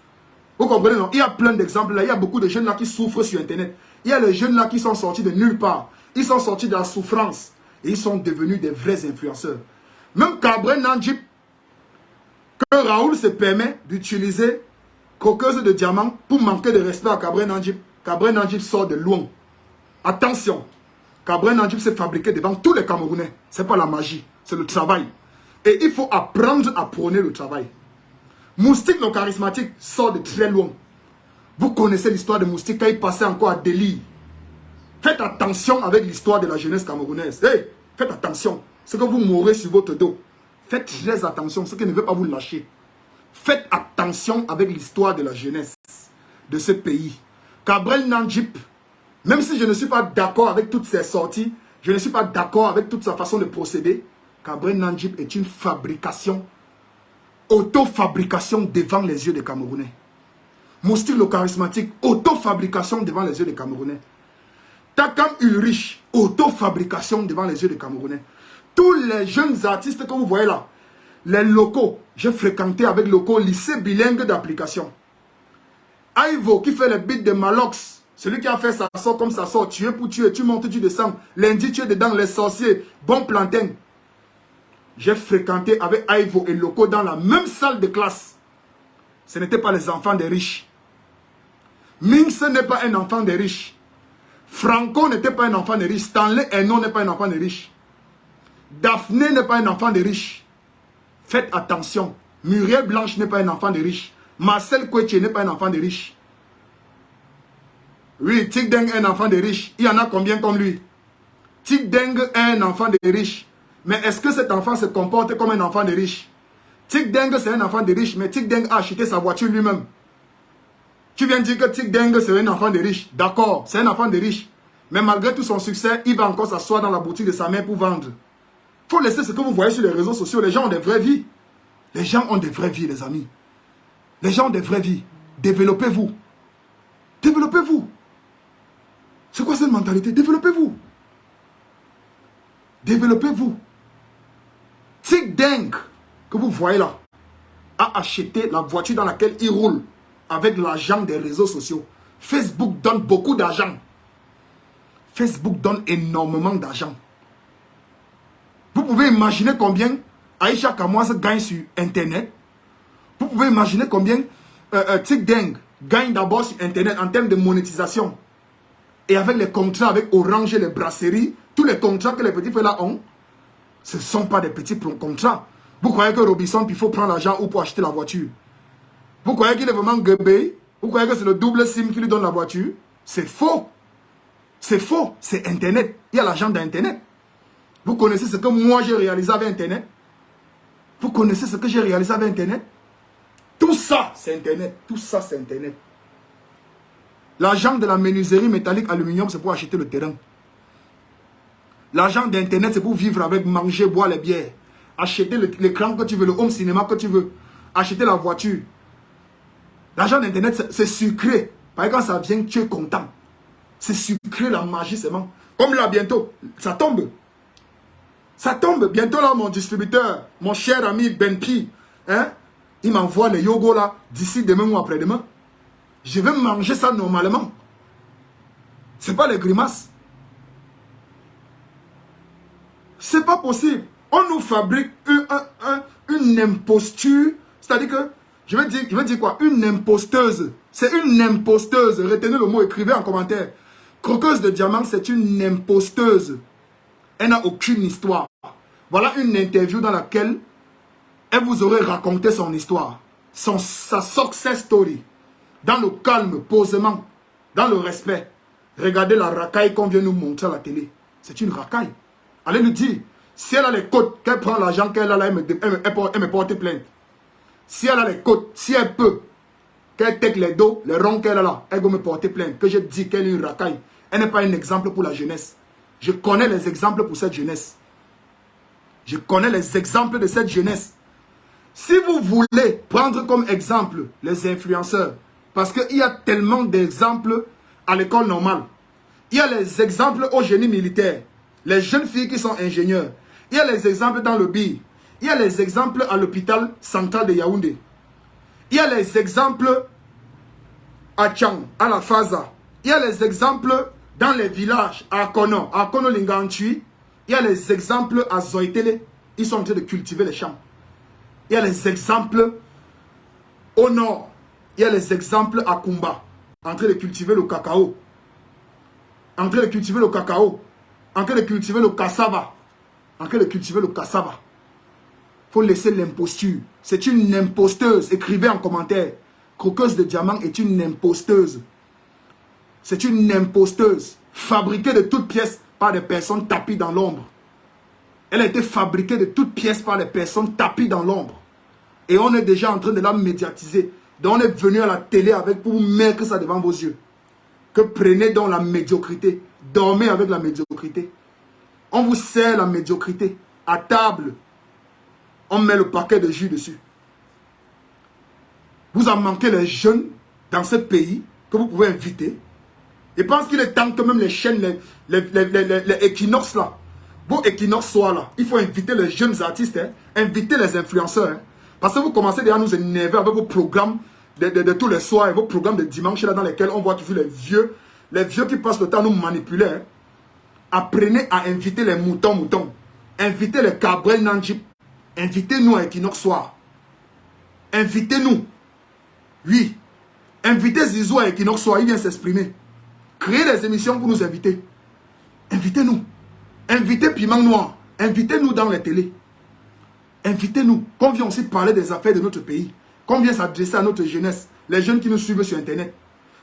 Vous comprenez, non? Il y a plein d'exemples là. Il y a beaucoup de jeunes là qui souffrent sur Internet. Il y a les jeunes là qui sont sortis de nulle part. Ils sont sortis de la souffrance. Et ils sont devenus des vrais influenceurs. Même Cabré Nandjip, que Raoul se permet d'utiliser coqueuse de diamant pour manquer de respect à Cabré Nandjip. Cabré Nandjip sort de loin. Attention. Cabré Nandjip s'est fabriqué devant tous les Camerounais. Ce n'est pas la magie, c'est le travail. Et il faut apprendre à prôner le travail. Moustique, le charismatique, sort de très loin. Vous connaissez l'histoire de Moustique quand il passait encore à Delhi. Faites attention avec l'histoire de la jeunesse camerounaise. Hey, faites attention. Ce que vous mourrez sur votre dos. Faites très attention, ce qui ne veut pas vous lâcher. Faites attention avec l'histoire de la jeunesse de ce pays. Cabré Nandjip, même si je ne suis pas d'accord avec toutes ses sorties, je ne suis pas d'accord avec toute sa façon de procéder, Cabré Nandjip est une fabrication, auto-fabrication devant les yeux des Camerounais. Moustique le charismatique, auto-fabrication devant les yeux des Camerounais. Takam Ulrich, auto-fabrication devant les yeux des Camerounais. Tous les jeunes artistes que vous voyez là, les locaux, j'ai fréquenté avec locaux lycée bilingue d'application. Aivo qui fait les beats de Malox, celui qui a fait ça sort comme ça sort, tu es pour tuer, tu montes, tu descends. Lundi, tu es dedans, les sorciers, bon plantain. J'ai fréquenté avec Aivo et Loco dans la même salle de classe. Ce n'étaient pas les enfants des riches. Minx n'est pas un enfant des riches. Franco n'était pas un enfant des riches. Stanley Eno n'est pas un enfant des riches. Daphné n'est pas un enfant des riches. Faites attention. Muriel Blanche n'est pas un enfant des riches. Marcel Kouetche n'est pas un enfant des riches. Oui, Tic Deng est un enfant des riches. Il y en a combien comme lui? Tic Deng est un enfant des riches. Mais est-ce que cet enfant se comporte comme un enfant des riches? Tic Deng c'est un enfant des riches, mais Tic Deng a acheté sa voiture lui-même. Tu viens de dire que Tic Deng c'est un enfant des riches. D'accord, c'est un enfant des riches. Mais malgré tout son succès, il va encore s'asseoir dans la boutique de sa mère pour vendre. Il faut laisser ce que vous voyez sur les réseaux sociaux. Les gens ont des vraies vies. Les gens ont des vraies vies, les amis. Les gens ont des vraies vies. Développez-vous. Développez-vous. C'est quoi cette mentalité? Développez-vous. Développez-vous. Tic Deng, que vous voyez là, a acheté la voiture dans laquelle il roule avec l'argent des réseaux sociaux. Facebook donne beaucoup d'argent. Facebook donne énormément d'argent. Vous pouvez imaginer combien Aïcha Kamouaz gagne sur Internet. Vous pouvez imaginer combien Tic Deng gagne d'abord sur Internet en termes de monétisation. Et avec les contrats avec Orange et les brasseries, tous les contrats que les petits frères là ont, ce ne sont pas des petits contrats. Vous croyez que Robinson, il faut prendre l'argent ou pour acheter la voiture? Vous croyez qu'il est vraiment gueubé? Vous croyez que c'est le double SIM qui lui donne la voiture? C'est faux. C'est faux. C'est Internet. Il y a l'argent d'Internet. Vous connaissez ce que moi j'ai réalisé avec Internet? Vous connaissez ce que j'ai réalisé avec Internet? Tout ça, c'est Internet. Tout ça, c'est Internet. L'argent de la menuiserie métallique aluminium, c'est pour acheter le terrain. L'argent d'Internet, c'est pour vivre avec, manger, boire les bières. Acheter l'écran que tu veux, le home cinéma que tu veux. Acheter la voiture. L'argent d'Internet, c'est sucré. Par exemple, quand ça vient, tu es content. C'est sucré, la magie, c'est bon. Comme là, bientôt, ça tombe. Ça tombe. Bientôt, là, mon distributeur, mon cher ami Benpi, hein, il m'envoie les yogos là, d'ici demain ou après-demain. Je vais manger ça normalement. C'est pas les grimaces. C'est pas possible. On nous fabrique une imposture. C'est-à-dire que, je vais dire quoi? Une imposteuse. C'est une imposteuse. Retenez le mot, écrivez en commentaire. Croqueuse de diamant, c'est une imposteuse. Elle n'a aucune histoire. Voilà une interview dans laquelle elle vous aurait raconté son histoire. Sa success story. Dans le calme, posément. Dans le respect. Regardez la racaille qu'on vient nous montrer à la télé. C'est une racaille. Allez lui dire. Si elle a les côtes, qu'elle prend l'argent qu'elle a là, elle me porte plainte. Si elle a les côtes, si elle peut, qu'elle tèque les dos, les ronds qu'elle a là, elle va me porter plainte. Que je dis qu'elle est une racaille. Elle n'est pas un exemple pour la jeunesse. Je connais les exemples pour cette jeunesse. Je connais les exemples de cette jeunesse. Si vous voulez prendre comme exemple les influenceurs, parce qu'il y a tellement d'exemples à l'école normale. Il y a les exemples au génie militaire. Les jeunes filles qui sont ingénieurs. Il y a les exemples dans le BI. Il y a les exemples à l'hôpital central de Yaoundé. Il y a les exemples à Tchang, à la Faza. Il y a les exemples dans les villages, à Akono Lingantui. Il y a les exemples à Zoïtele. Ils sont en train de cultiver les champs. Il y a les exemples au nord. Il y a les exemples à Kumba, en train de cultiver le cacao. En train de cultiver le cacao. En train de cultiver le cassava. En train de cultiver le cassava. Il faut laisser l'imposture. C'est une imposteuse. Écrivez en commentaire. Croqueuse de diamant est une imposteuse. C'est une imposteuse. Fabriquée de toutes pièces par des personnes tapies dans l'ombre. Elle a été fabriquée de toutes pièces par des personnes tapies dans l'ombre. Et on est déjà en train de la médiatiser. Donc on est venu à la télé avec pour vous mettre ça devant vos yeux. Que prenez donc la médiocrité. Dormez avec la médiocrité. On vous sert la médiocrité. À table, on met le paquet de jus dessus. Vous en manquez les jeunes dans ce pays que vous pouvez inviter. Je pense qu'il est temps que même les chaînes, les Equinox là, vos Equinox soient là. Il faut inviter les jeunes artistes, hein, inviter les influenceurs. Hein, parce que vous commencez déjà à nous énerver avec vos programmes de tous les soirs et vos programmes de dimanche là dans lesquels on voit toujours les vieux qui passent le temps à nous manipuler. Hein. Apprenez à inviter les moutons. Invitez les Cabrel Nandjip. Invitez-nous à Equinox soir. Invitez-nous. Oui. Invitez Zizou à Equinox soir. Il vient s'exprimer. Créez des émissions pour nous inviter. Invitez-nous. Invitez Piment Noir. Invitez-nous dans les télés. Invitez-nous. Qu'on vienne aussi parler des affaires de notre pays. Qu'on vienne s'adresser à notre jeunesse. Les jeunes qui nous suivent sur Internet.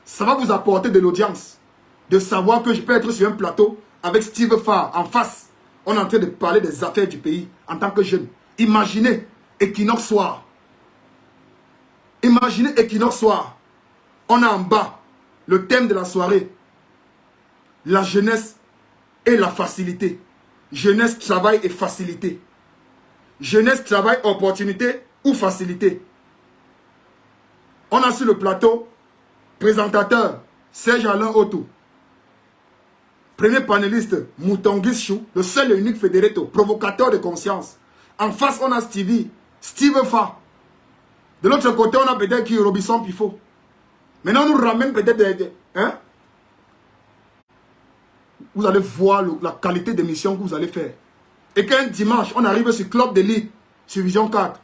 Ça va vous apporter de l'audience. De savoir que je peux être sur un plateau avec Steve Farr en face. On est en train de parler des affaires du pays en tant que jeune. Imaginez Equinox soir. Imaginez Equinox soir. On a en bas le thème de la soirée. La jeunesse et la facilité. Jeunesse, travail et facilité. Jeunesse, travail, opportunité ou facilité. On a sur le plateau, présentateur, Serge Alain Otou. Premier panéliste, Moutongis Chou, le seul et unique Fédéreto, provocateur de conscience. En face, on a Steve Fa. De l'autre côté, on a peut-être qui Robinson Pifo. Maintenant, on nous ramène peut-être des... Hein? Vous allez voir la qualité d'émission que vous allez faire. Et qu'un dimanche, on arrive sur Club d'Élite, sur Vision 4.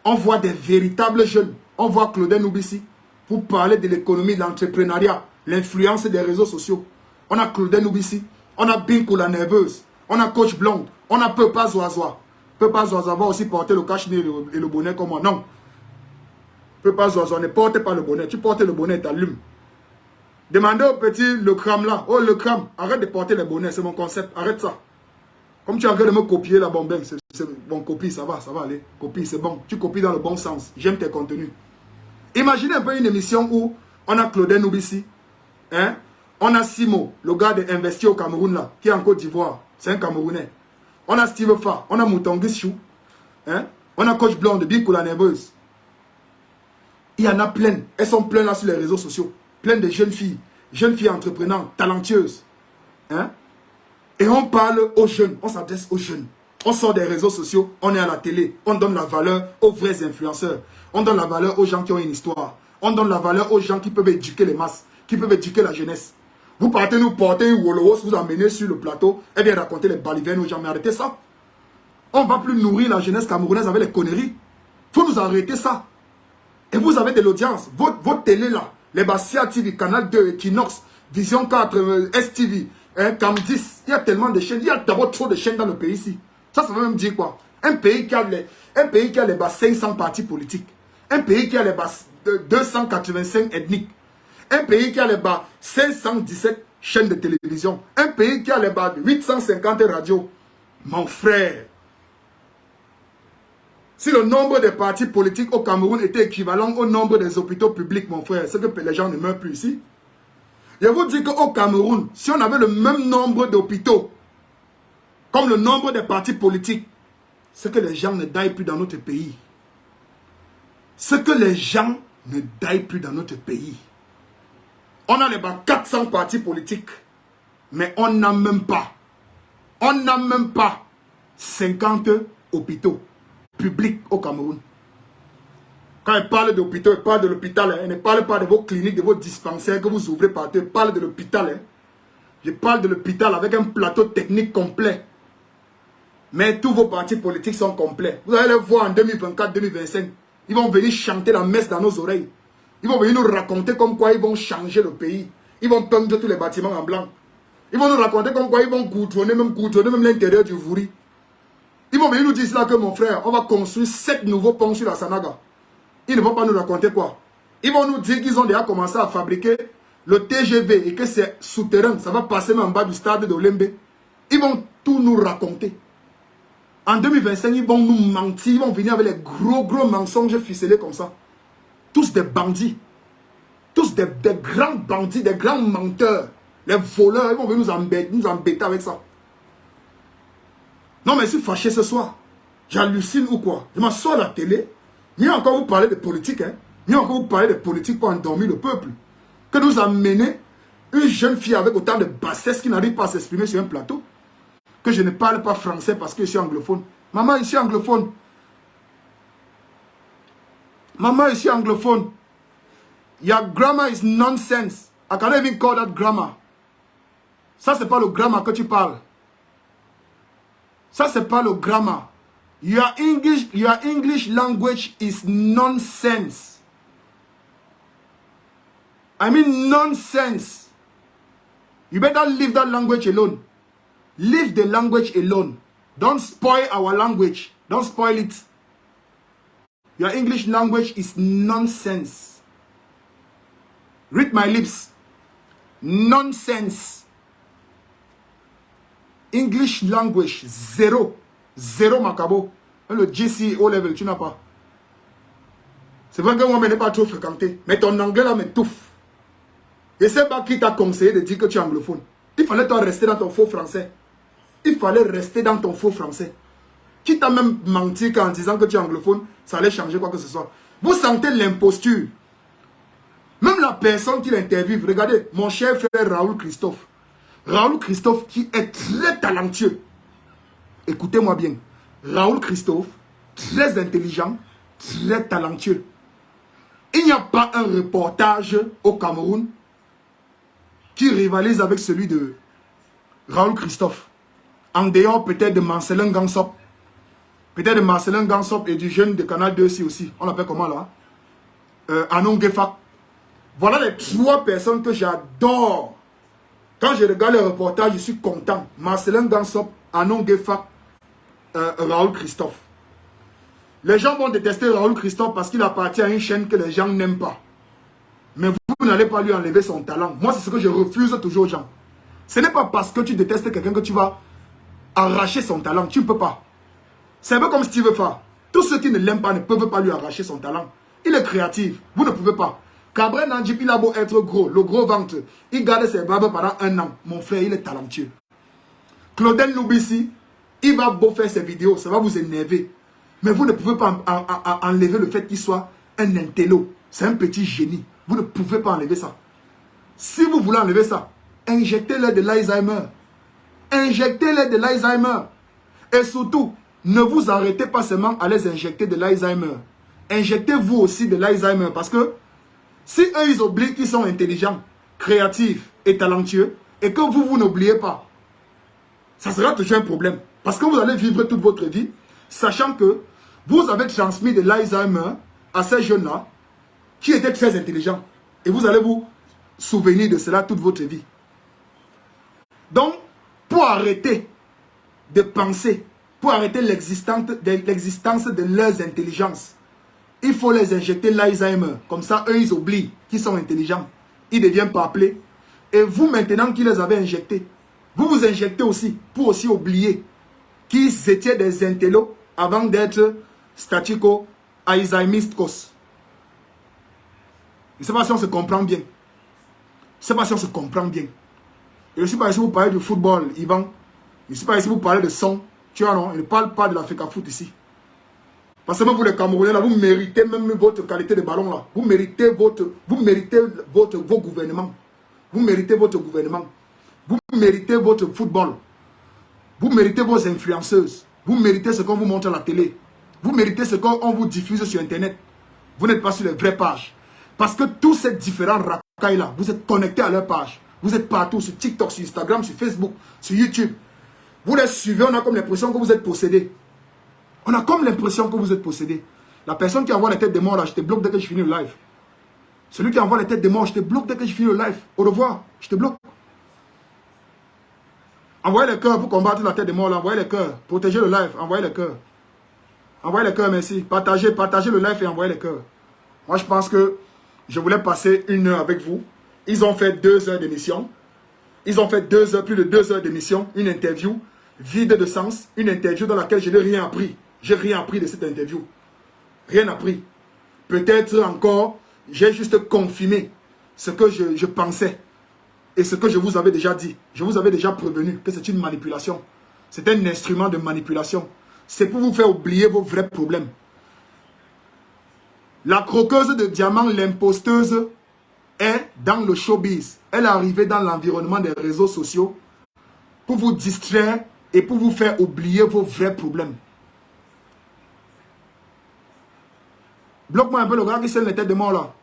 On voit des véritables jeunes. On voit Claudel Noubissi pour parler de l'économie, de l'entrepreneuriat, l'influence des réseaux sociaux. On a Claudel Noubissi, on a Binkou la nerveuse, on a Coach Blonde, on a Pepa Zoazoa. Pepa Zoazoa va aussi porter le cache-nez et le bonnet comme moi. Non. Pepa Zoazoa ne porte pas le bonnet. Tu portes le bonnet et t'allumes. Demandez au petit le cram là. Oh le cram, arrête de porter le bonnet, c'est mon concept. Arrête ça. Comme tu es en train de me copier là, bon, ben, bon, copie, ça va aller. Copie, c'est bon. Tu copies dans le bon sens. J'aime tes contenus. Imaginez un peu une émission où on a Claudin Noubissi, hein? On a Simo, le gars de investi au Cameroun là, qui est en Côte d'Ivoire. C'est un Camerounais. On a Steve Fa, on a Moutangis Chou, hein? On a Coach Blanc de Bikou la nerveuse. Il y en a plein. Elles sont pleines là sur les réseaux sociaux. Plein de jeunes filles entreprenantes, talentueuses. Hein? Et on parle aux jeunes, on s'adresse aux jeunes. On sort des réseaux sociaux, on est à la télé, on donne la valeur aux vrais influenceurs. On donne la valeur aux gens qui ont une histoire. On donne la valeur aux gens qui peuvent éduquer les masses, qui peuvent éduquer la jeunesse. Vous partez nous porter une Wolowos, vous emmenez sur le plateau et bien raconter les balivernes aux gens. Mais arrêtez ça. On ne va plus nourrir la jeunesse camerounaise avec les conneries. Il faut nous arrêter ça. Et vous avez de l'audience. Votre télé là, les Bassia TV, Canal 2, Equinox, Vision 4, STV, Cam 10. Il y a tellement de chaînes. Il y a d'abord trop de chaînes dans le pays ici. Ça veut même dire quoi? Un pays qui a les 500 partis politiques. Un pays qui a les 285 ethniques. Un pays qui a les 517 chaînes de télévision. Un pays qui a les 850 radios. Mon frère, si le nombre de partis politiques au Cameroun était équivalent au nombre des hôpitaux publics, mon frère, c'est que les gens ne meurent plus ici. Je vous dis qu'au Cameroun, si on avait le même nombre d'hôpitaux, comme le nombre de partis politiques, c'est que les gens ne daillent plus dans notre pays. C'est que les gens ne daillent plus dans notre pays. On a les 400 partis politiques, mais on n'a même pas 50 hôpitaux publics au Cameroun. Quand elle parle d'hôpitaux, elle parle de l'hôpital. Elle ne parle pas de vos cliniques, de vos dispensaires que vous ouvrez partout. Elle parle de l'hôpital. Je parle de l'hôpital avec un plateau technique complet. Mais tous vos partis politiques sont complets. Vous allez les voir en 2024-2025. Ils vont venir chanter la messe dans nos oreilles. Ils vont venir nous raconter comme quoi ils vont changer le pays. Ils vont peindre tous les bâtiments en blanc. Ils vont nous raconter comme quoi ils vont goudronner même l'intérieur du Vouri. Ils vont venir nous dire là que mon frère, on va construire 7 nouveaux ponts sur la Sanaga. Ils ne vont pas nous raconter quoi. Ils vont nous dire qu'ils ont déjà commencé à fabriquer le TGV et que c'est souterrain. Ça va passer même en bas du stade de Olembe. Ils vont tout nous raconter. En 2025, ils vont nous mentir. Ils vont venir avec les gros mensonges ficelés comme ça. Tous des bandits. Tous des grands bandits, des grands menteurs. Les voleurs, ils vont venir nous embêter avec ça. Non mais je suis fâché ce soir. J'hallucine ou quoi? Je m'assois à la télé. Mieux encore vous parlez de politique. Hein? Mieux encore vous parlez de politique pour endormir le peuple. Que nous amener une jeune fille avec autant de bassesse qui n'arrive pas à s'exprimer sur un plateau. Que je ne parle pas français parce que je suis anglophone. Maman, je suis anglophone. Maman, je suis anglophone. Your grammar is nonsense. I can't even call that grammar. Ça, c'est pas le grammar que tu parles. Ça, c'est pas le grammar. Your English language is nonsense. I mean nonsense. You better leave that language alone. Leave the language alone. Don't spoil our language. Don't spoil it. Your English language is nonsense. Read my lips. Nonsense. English language, zéro. Zéro, Macabo. Le GC O level, tu n'as pas. C'est vrai que moi, je n'ai pas trop fréquenté. Mais ton anglais là m'étouffe. Et c'est pas qui t'a conseillé de dire que tu es anglophone. Il fallait toi rester dans ton faux français. Il fallait rester dans ton faux français. Qui t'a même menti qu'en disant que tu es anglophone, ça allait changer quoi que ce soit. Vous sentez l'imposture. Même la personne qui l'interviewe, regardez, mon cher frère Raoul Christophe. Raoul Christophe qui est très talentueux. Écoutez-moi bien. Raoul Christophe, très intelligent, très talentueux. Il n'y a pas un reportage au Cameroun qui rivalise avec celui de Raoul Christophe. En dehors peut-être de Marcelin Gansop. Peut-être de Marcelin Gansop et du jeune de Canal 2 aussi. On l'appelle comment là? Anon Gefak. Voilà les 3 personnes que j'adore. Quand je regarde les reportages, je suis content. Marcelin Gansop, Anon Gefak, Raoul Christophe. Les gens vont détester Raoul Christophe parce qu'il appartient à une chaîne que les gens n'aiment pas. Mais vous n'allez pas lui enlever son talent. Moi, c'est ce que je refuse toujours aux gens. Ce n'est pas parce que tu détestes quelqu'un que tu vas arracher son talent. Tu ne peux pas. C'est un peu comme Steve Fa. Tous ceux qui ne l'aiment pas ne peuvent pas lui arracher son talent. Il est créatif. Vous ne pouvez pas. Cabré Nandjip, il a beau être gros, le gros ventre. Il garde ses barbes pendant 1 an. Mon frère, il est talentueux. Claudel Loubissi, il va beau faire ses vidéos. Ça va vous énerver. Mais vous ne pouvez pas enlever le fait qu'il soit un intello. C'est un petit génie. Vous ne pouvez pas enlever ça. Si vous voulez enlever ça, injectez-le de l'Alzheimer. Injectez-le de l'Alzheimer. Et surtout, ne vous arrêtez pas seulement à les injecter de l'Alzheimer. Injectez-vous aussi de l'Alzheimer. Parce que si eux, ils oublient qu'ils sont intelligents, créatifs et talentueux, et que vous n'oubliez pas, ça sera toujours un problème. Parce que vous allez vivre toute votre vie, sachant que vous avez transmis de l'Alzheimer à ces jeunes-là, qui étaient très intelligents. Et vous allez vous souvenir de cela toute votre vie. Donc, pour arrêter de penser, pour arrêter l'existence de leurs intelligences, il faut les injecter l'Alzheimer. Comme ça, eux, ils oublient qu'ils sont intelligents. Ils deviennent pas appelés. Et vous, maintenant qu'ils les avez injectés, vous vous injectez aussi, pour aussi oublier qu'ils étaient des intellos avant d'être statico alzheimistes. Je ne sais pas si on se comprend bien. Je ne sais pas si on se comprend bien. Je ne suis pas ici pour parler de football, Yvan. Je ne suis pas ici pour parler de son. Tu vois, non? Je ne parle pas de l'Africa Foot ici. Parce que même vous les Camerounais, là, vous méritez même votre qualité de ballon, là. Vous méritez vos gouvernements. Vous méritez votre gouvernement. Vous méritez votre football. Vous méritez vos influenceuses. Vous méritez ce qu'on vous montre à la télé. Vous méritez ce qu'on vous diffuse sur Internet. Vous n'êtes pas sur les vraies pages. Parce que tous ces différents racailles-là, vous êtes connectés à leur page. Vous êtes partout, sur TikTok, sur Instagram, sur Facebook, sur YouTube. Vous les suivez, on a comme l'impression que vous êtes possédés. On a comme l'impression que vous êtes possédés. La personne qui envoie les têtes de mort, là, je te bloque dès que je finis le live. Celui qui envoie les têtes de mort, je te bloque dès que je finis le live. Au revoir, je te bloque. Envoyez les cœurs pour combattre la tête de mort, là. Envoyez les cœurs. Protégez le live, envoyez les cœurs. Envoyez les cœurs, merci. Partagez le live et envoyez les cœurs. Moi, je pense que je voulais passer 1 heure avec vous. Ils ont fait 2 heures d'émission. Ils ont fait 2 heures, plus de 2 heures d'émission. Une interview vide de sens. Une interview dans laquelle je n'ai rien appris. J'ai rien appris de cette interview. Rien appris. Peut-être encore, j'ai juste confirmé ce que je pensais. Et ce que je vous avais déjà dit. Je vous avais déjà prévenu que c'est une manipulation. C'est un instrument de manipulation. C'est pour vous faire oublier vos vrais problèmes. La croqueuse de diamants, l'imposteuse, est dans le showbiz. Elle est arrivée dans l'environnement des réseaux sociaux pour vous distraire et pour vous faire oublier vos vrais problèmes. Bloque-moi un peu le gars qui scelle les têtes de mort là.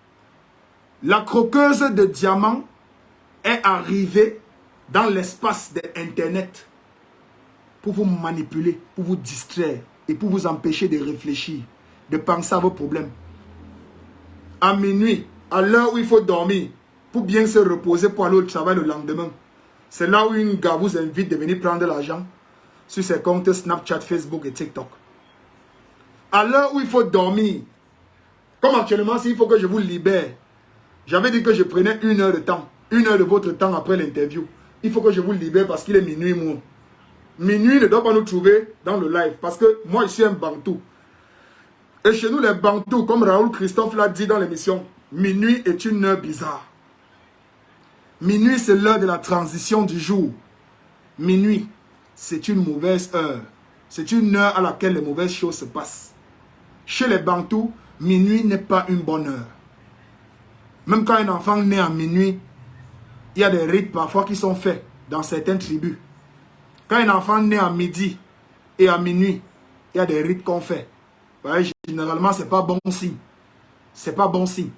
La croqueuse de diamants est arrivée dans l'espace de Internet pour vous manipuler, pour vous distraire et pour vous empêcher de réfléchir, de penser à vos problèmes. À minuit, à l'heure où il faut dormir, pour bien se reposer pour aller au travail le lendemain. C'est là où une gars vous invite de venir prendre l'argent sur ses comptes Snapchat, Facebook et TikTok. À l'heure où il faut dormir, comme actuellement, s'il faut que je vous libère, j'avais dit que je prenais 1 heure de temps, 1 heure de votre temps après l'interview. Il faut que je vous libère parce qu'il est minuit, moi. Minuit ne doit pas nous trouver dans le live parce que moi, je suis un Bantou. Et chez nous, les Bantous, comme Raoul Christophe l'a dit dans l'émission, minuit est une heure bizarre. Minuit, c'est l'heure de la transition du jour. Minuit, c'est une mauvaise heure. C'est une heure à laquelle les mauvaises choses se passent. Chez les Bantous, minuit n'est pas une bonne heure. Même quand un enfant naît à minuit, il y a des rites parfois qui sont faits dans certaines tribus. Quand un enfant naît à midi et à minuit, il y a des rites qu'on fait. Ouais, généralement, ce n'est pas bon signe. Ce n'est pas bon signe.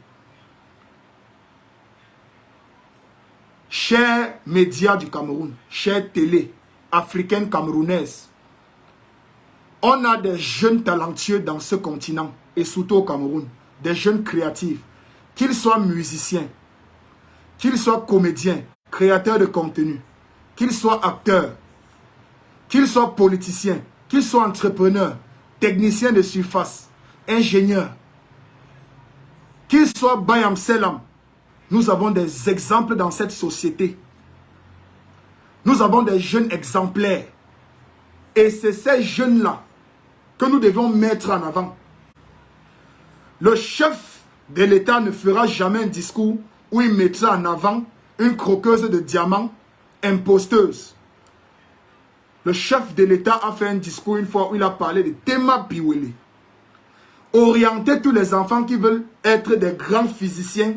Chers médias du Cameroun, chères télé africaines camerounaises, on a des jeunes talentueux dans ce continent et surtout au Cameroun. Des jeunes créatifs. Qu'ils soient musiciens, qu'ils soient comédiens, créateurs de contenu, qu'ils soient acteurs, qu'ils soient politiciens, qu'ils soient entrepreneurs, techniciens de surface, ingénieurs, qu'ils soient Bayam Selam. Nous avons des exemples dans cette société. Nous avons des jeunes exemplaires. Et c'est ces jeunes-là que nous devons mettre en avant. Le chef de l'État ne fera jamais un discours où il mettra en avant une croqueuse de diamants imposteuse. Le chef de l'État a fait un discours une fois où il a parlé de Tema Biwele. Orienter tous les enfants qui veulent être des grands physiciens,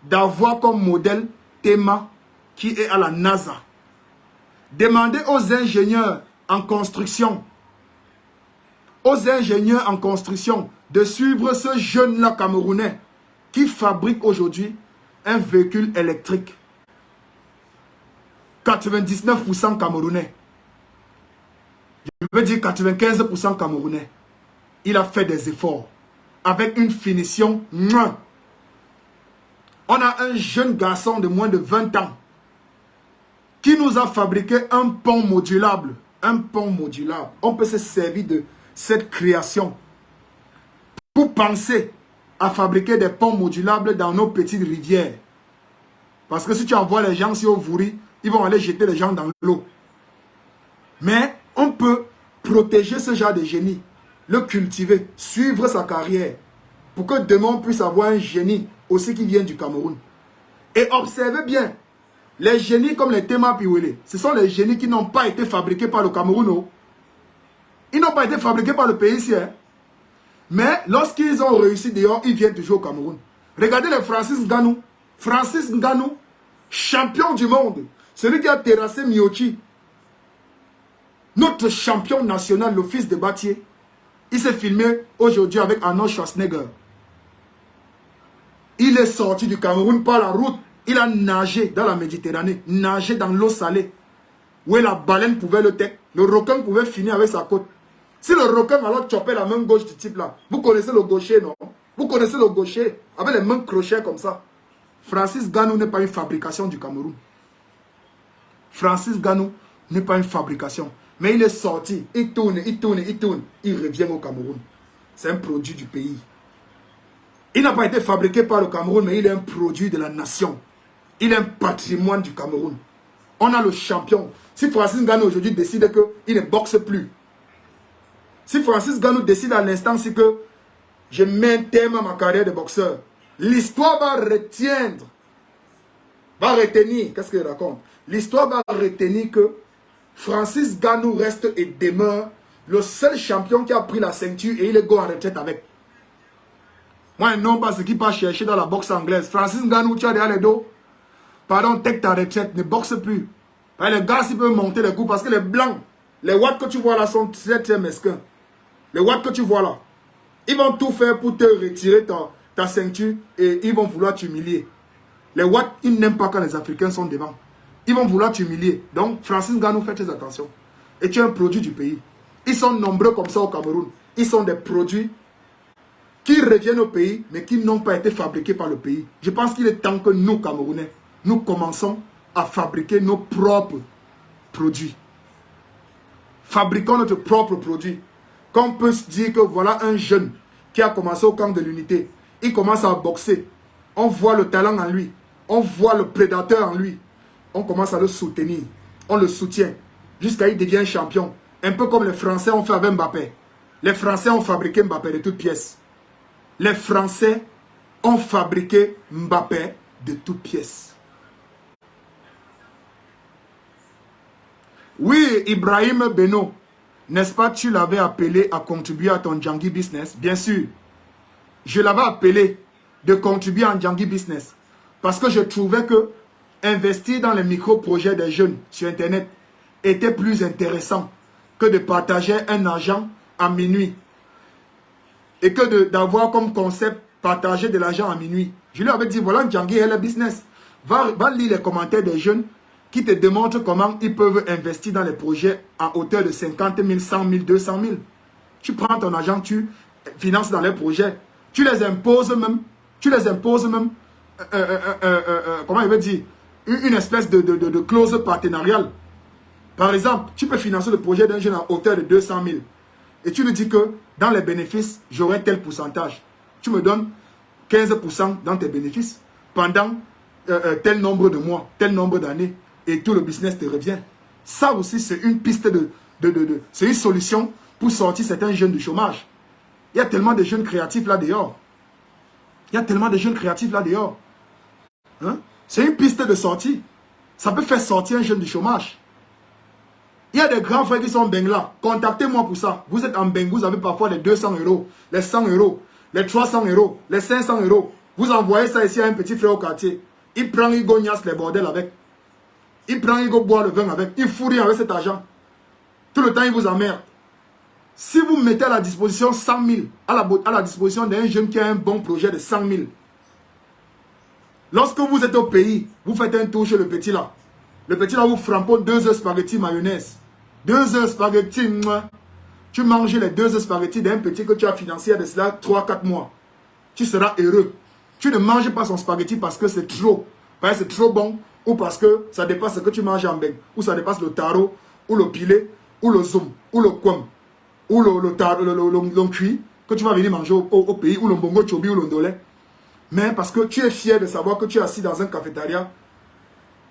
d'avoir comme modèle Tema qui est à la NASA. Demandez aux ingénieurs en construction, de suivre ce jeune-là camerounais qui fabrique aujourd'hui un véhicule électrique. 99% camerounais. Je veux dire 95% camerounais. Il a fait des efforts avec une finition. On a un jeune garçon de moins de 20 ans qui nous a fabriqué un pont modulable. Un pont modulable. On peut se servir de cette création pour penser à fabriquer des ponts modulables dans nos petites rivières. Parce que si tu envoies les gens sur Ovouri, ils vont aller jeter les gens dans l'eau. Mais on peut protéger ce genre de génie, le cultiver, suivre sa carrière, pour que demain on puisse avoir un génie aussi qui vient du Cameroun. Et observez bien, les génies comme les Tema Biwele, ce sont les génies qui n'ont pas été fabriqués par le Cameroun. Oh. Ils n'ont pas été fabriqués par le pays ici. Hein. Mais lorsqu'ils ont réussi dehors, ils viennent toujours au Cameroun. Regardez le Francis Ngannou. Francis Ngannou, champion du monde. Celui qui a terrassé Miyochi. Notre champion national, le fils de Batier. Il s'est filmé aujourd'hui avec Arnold Schwarzenegger. Il est sorti du Cameroun par la route. Il a nagé dans la Méditerranée, nagé dans l'eau salée, où la baleine pouvait le tête. Le requin pouvait finir avec sa côte. Si le requin alors chopait la main gauche du type là, vous connaissez le gaucher, non? Vous connaissez le gaucher, avec les mains crochets comme ça. Francis Ngannou n'est pas une fabrication du Cameroun. Francis Ngannou n'est pas une fabrication. Mais il est sorti, il tourne, il revient au Cameroun. C'est un produit du pays. Il n'a pas été fabriqué par le Cameroun, mais il est un produit de la nation. Il est un patrimoine du Cameroun. On a le champion. Si Francis Ngannou aujourd'hui décide qu'il ne boxe plus, si Francis Ngannou décide à l'instant que je mets un terme à ma carrière de boxeur, l'histoire va retenir, qu'est-ce qu'il raconte? L'histoire va retenir que Francis Ngannou reste et demeure le seul champion qui a pris la ceinture et il est go en retraite avec. Moi, non pas ce qui part chercher dans la boxe anglaise. Francis Ngannou, tu as derrière les dos. Pardon, take ta retraite, ne boxe plus. Les gars, ils peuvent monter les coups parce que les blancs, les watts que tu vois là sont très très mesquins. Les watts que tu vois là, ils vont tout faire pour te retirer ta ceinture et ils vont vouloir t'humilier. Les watts, ils n'aiment pas quand les Africains sont devant. Ils vont vouloir t'humilier. Donc, Francis Ngannou, fais très attention. Et tu es un produit du pays. Ils sont nombreux comme ça au Cameroun. Ils sont des produits qui reviennent au pays, mais qui n'ont pas été fabriqués par le pays. Je pense qu'il est temps que nous, Camerounais, nous commençons à fabriquer nos propres produits. Fabriquons notre propre produit. Qu'on peut se dire que voilà un jeune qui a commencé au camp de l'unité. Il commence à boxer. On voit le talent en lui. On voit le prédateur en lui. On commence à le soutenir. On le soutient. Jusqu'à il devient champion. Un peu comme les Français ont fait avec Mbappé. Les Français ont fabriqué Mbappé de toutes pièces. Les Français ont fabriqué Mbappé de toutes pièces. Oui, Ibrahim Beno, n'est-ce pas, tu l'avais appelé à contribuer à ton Djangui Business? Bien sûr. Je l'avais appelé de contribuer en Djangui Business. Parce que je trouvais que investir dans les micro-projets des jeunes sur Internet était plus intéressant que de partager un argent à minuit. Et que d'avoir comme concept partager de l'argent à minuit. Je lui avais dit, voilà Djangui et le business. Va lire les commentaires des jeunes qui te démontrent comment ils peuvent investir dans les projets à hauteur de 50 000, 100 000, 200 000. Tu prends ton argent, tu finances dans les projets. Tu les imposes même. Comment il veut dire, une espèce de clause partenariale. Par exemple, tu peux financer le projet d'un jeune à hauteur de 200 000. Et tu lui dis que dans les bénéfices, j'aurai tel pourcentage. Tu me donnes 15% dans tes bénéfices pendant tel nombre de mois, tel nombre d'années. Et tout le business te revient. Ça aussi, c'est une piste C'est une solution pour sortir certains jeunes du chômage. Il y a tellement de jeunes créatifs là dehors. Il y a tellement de jeunes créatifs là dehors. Hein? C'est une piste de sortie. Ça peut faire sortir un jeune du chômage. Il y a des grands frères qui sont en Bengla. Contactez-moi pour ça. Vous êtes en Beng, vous avez parfois les 200 €, les 100 €, les 300 €, les 500 €. Vous envoyez ça ici à un petit frère au quartier. Il prend, il gognasse les bordels avec. Il prend, il go boire le vin avec. Il fout rien avec cet argent. Tout le temps, il vous emmerde. Si vous mettez à la disposition 100 000, à la disposition d'un jeune qui a un bon projet de 100 000, lorsque vous êtes au pays, vous faites un tour chez le petit là. Le petit là vous framponne 2 œufs spaghetti mayonnaise. 2 œufs spaghetti, tu manges les 2 œufs spaghetti d'un petit que tu as financé de cela 3-4 mois. Tu seras heureux. Tu ne manges pas son spaghetti parce que c'est trop. Parce que c'est trop bon ou parce que ça dépasse ce que tu manges en Beng. Ou ça dépasse le taro, ou le pilé, ou le zoom, ou le kwam, ou le cuit que tu vas venir manger au pays, ou le bongo chobi, ou le ndolé. Mais parce que tu es fier de savoir que tu es assis dans un cafétéria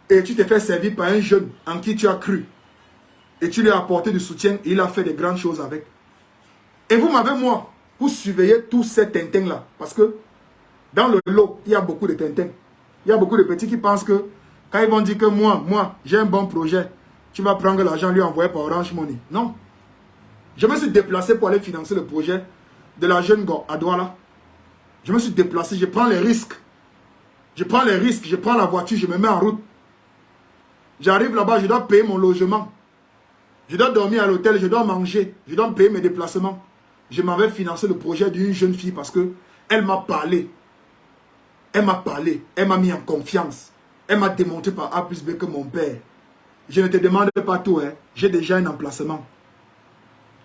et tu t'es fait servir par un jeune en qui tu as cru. Et tu lui as apporté du soutien et il a fait des grandes choses avec. Et vous m'avez, moi, vous surveillez tous ces tintins-là. Parce que dans le lot, il y a beaucoup de tintins. Il y a beaucoup de petits qui pensent que quand ils vont dire que moi, j'ai un bon projet, tu vas prendre l'argent et lui envoyer par Orange Money. Non. Je me suis déplacé pour aller financer le projet de la jeune go à Douala. Je me suis déplacé, je prends les risques. Je prends les risques, je prends la voiture, je me mets en route. J'arrive là-bas, je dois payer mon logement. Je dois dormir à l'hôtel, je dois manger, je dois me payer mes déplacements. Je m'avais financé le projet d'une jeune fille parce que elle m'a parlé. Elle m'a parlé, elle m'a mis en confiance. Elle m'a démontré par A plus B que mon père. Je ne te demande pas tout, hein. J'ai déjà un emplacement.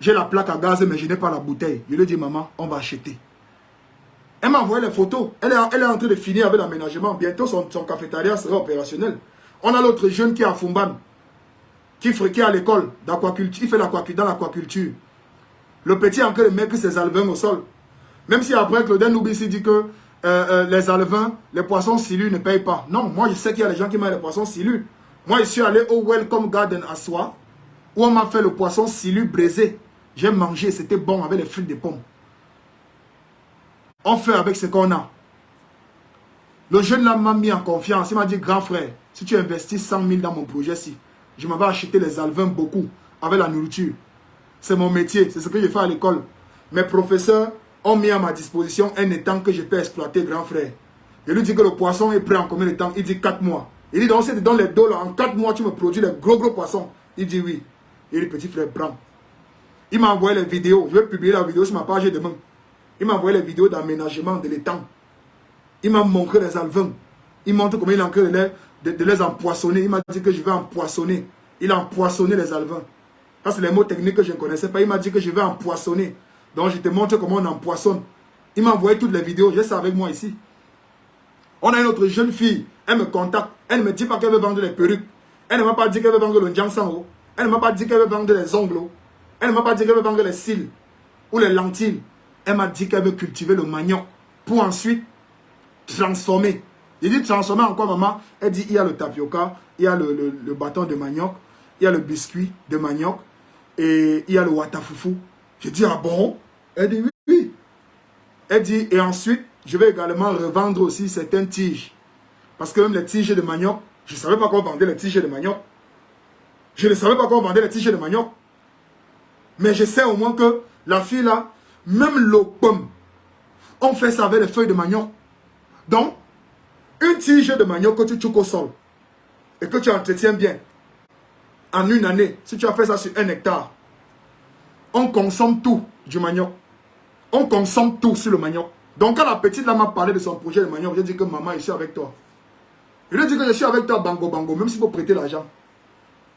J'ai la plaque à gaz, mais je n'ai pas la bouteille. Je lui ai dit, maman, on va acheter. Elle m'a envoyé les photos. Elle est en train de finir avec l'aménagement. Bientôt, son cafétéria sera opérationnel. On a l'autre jeune qui est à Fumban, qui est à l'école d'aquaculture. Il fait dans l'aquaculture. Le petit est en train de mettre ses alevins au sol. Même si après, Claudel Noubissi dit que les alevins, les poissons silus ne payent pas. Non, moi je sais qu'il y a des gens qui mettent les poissons silus. Moi je suis allé au Welcome Garden à Soie, où on m'a fait le poisson silu braisé. J'ai mangé, c'était bon avec les fruits de pommes. On fait avec ce qu'on a. Le jeune là m'a mis en confiance. Il m'a dit, grand frère, si tu investis 100 000 dans mon projet-ci, je m'en vais acheter les alevins beaucoup, avec la nourriture. C'est mon métier, c'est ce que j'ai fait à l'école. Mes professeurs ont mis à ma disposition un étang que je peux exploiter, grand frère. Je lui dis que le poisson est prêt en combien de temps? Il dit 4 mois. Il dit, donc si tu donnes les dos là, en 4 mois, tu me produis les gros poissons. Il dit oui. Il dit, petit frère, prends. Il m'a envoyé les vidéos. Je vais publier la vidéo sur ma page demain. Il m'a envoyé les vidéos d'aménagement de l'étang. Il m'a montré les alevins. Il montre comment il est en train de les empoissonner. Il m'a dit que je vais empoissonner. Il a empoissonné les alevins. Ça, c'est les mots techniques que je ne connaissais pas. Il m'a dit que je vais empoissonner. Donc, je te montre comment on empoissonne. Il m'a envoyé toutes les vidéos. J'ai ça avec moi ici. On a une autre jeune fille. Elle me contacte. Elle ne me dit pas qu'elle veut vendre les perruques. Elle ne m'a pas dit qu'elle veut vendre le Njansan. Elle ne m'a pas dit qu'elle veut vendre les ongles. Elle ne m'a pas dit qu'elle veut vendre les cils ou les lentilles. Elle m'a dit qu'elle veut cultiver le manioc pour ensuite transformer. J'ai dit transformer en quoi, maman? Elle dit il y a le tapioca, il y a le bâton de manioc, il y a le biscuit de manioc et il y a le watafoufou. J'ai dit ah bon? Elle dit oui, oui. Elle dit et ensuite je vais également revendre aussi certaines tiges. Parce que même les tiges de manioc, je ne savais pas qu'on vendait les tiges de manioc. Je ne savais pas qu'on vendait les tiges de manioc. Mais je sais au moins que la fille là, même le pomme, on fait ça avec les feuilles de manioc. Donc, une tige de manioc que tu tuques au sol et que tu entretiens bien, en une année, si tu as fait ça sur 1 hectare, on consomme tout du manioc. On consomme tout sur le manioc. Donc, quand la petite là m'a parlé de son projet de manioc, j'ai dit que maman, je suis avec toi. Je lui ai dit que je suis avec toi, bango, bango, même s'il faut prêter l'argent.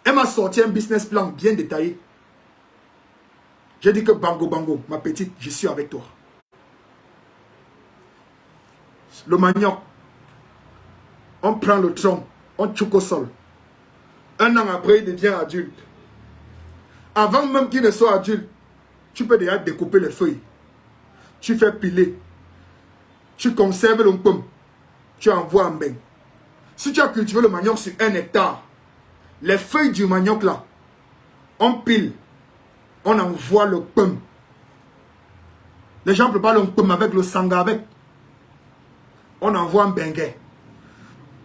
Elle m'a sorti un business plan bien détaillé. J'ai dit que bango, bango, ma petite, je suis avec toi. Le manioc, on prend le tronc, on tchouk au sol. 1 an après, il devient adulte. Avant même qu'il ne soit adulte, tu peux déjà découper les feuilles. Tu fais piler. Tu conserves le pomme. Tu envoies en bain. Si tu as cultivé le manioc sur 1 hectare, les feuilles du manioc là, on pile On envoie le pum. Les gens préparent le pum avec le sanga avec. On envoie un bengue.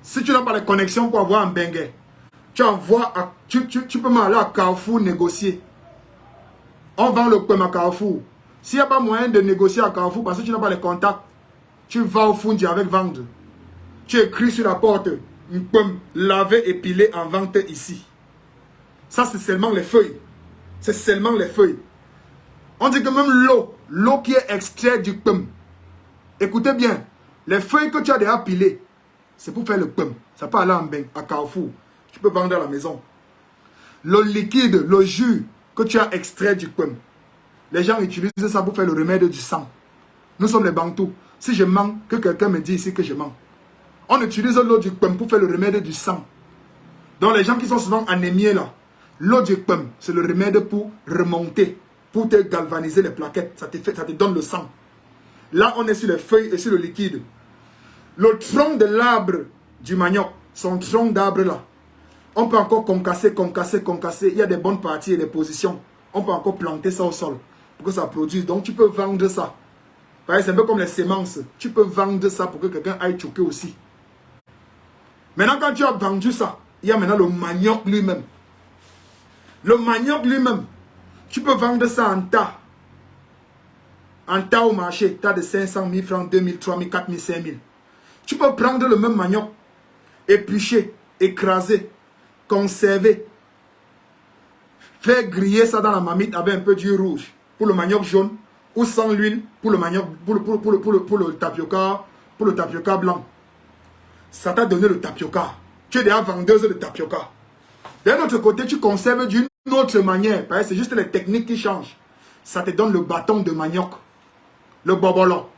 Si tu n'as pas les connexions pour avoir un bengue, tu envoies, tu peux m'aller à Carrefour négocier. On vend le pum à Carrefour. S'il n'y a pas moyen de négocier à Carrefour parce que tu n'as pas les contacts, tu vas au Fundi avec vendre. Tu écris sur la porte, un pum lavé, épilé en vente ici. Ça, c'est seulement les feuilles. C'est seulement les feuilles. On dit que même l'eau qui est extraite du pum. Écoutez bien, les feuilles que tu as déjà pilées, c'est pour faire le pum. Ça peut aller à Carrefour. Tu peux vendre à la maison. Le liquide, le jus que tu as extrait du pum. Les gens utilisent ça pour faire le remède du sang. Nous sommes les Bantous. Si je mens, que quelqu'un me dit ici que je mens. On utilise l'eau du pum pour faire le remède du sang. Donc les gens qui sont souvent anémiés là, l'eau du pum, c'est le remède pour remonter, pour te galvaniser les plaquettes. Ça te donne le sang. Là, on est sur les feuilles et sur le liquide. Le tronc de l'arbre du manioc, son tronc d'arbre là, on peut encore concasser. Il y a des bonnes parties et des positions. On peut encore planter ça au sol pour que ça produise. Donc, tu peux vendre ça. C'est un peu comme les semences. Tu peux vendre ça pour que quelqu'un aille choquer aussi. Maintenant, quand tu as vendu ça, il y a maintenant le manioc lui-même. Le manioc lui-même, tu peux vendre ça en tas. En tas au marché, tas de 500 000 francs, 2 000, 3 000, 4 000, 5 000. Tu peux prendre le même manioc, éplucher, écraser, conserver, faire griller ça dans la marmite avec un peu d'huile rouge pour le manioc jaune ou sans l'huile pour le manioc, pour le tapioca blanc. Ça t'a donné le tapioca. Tu es déjà vendeuse de tapioca. D'un autre côté, tu conserves d'une autre manière. C'est juste les techniques qui changent. Ça te donne le bâton de manioc. Le bobolo.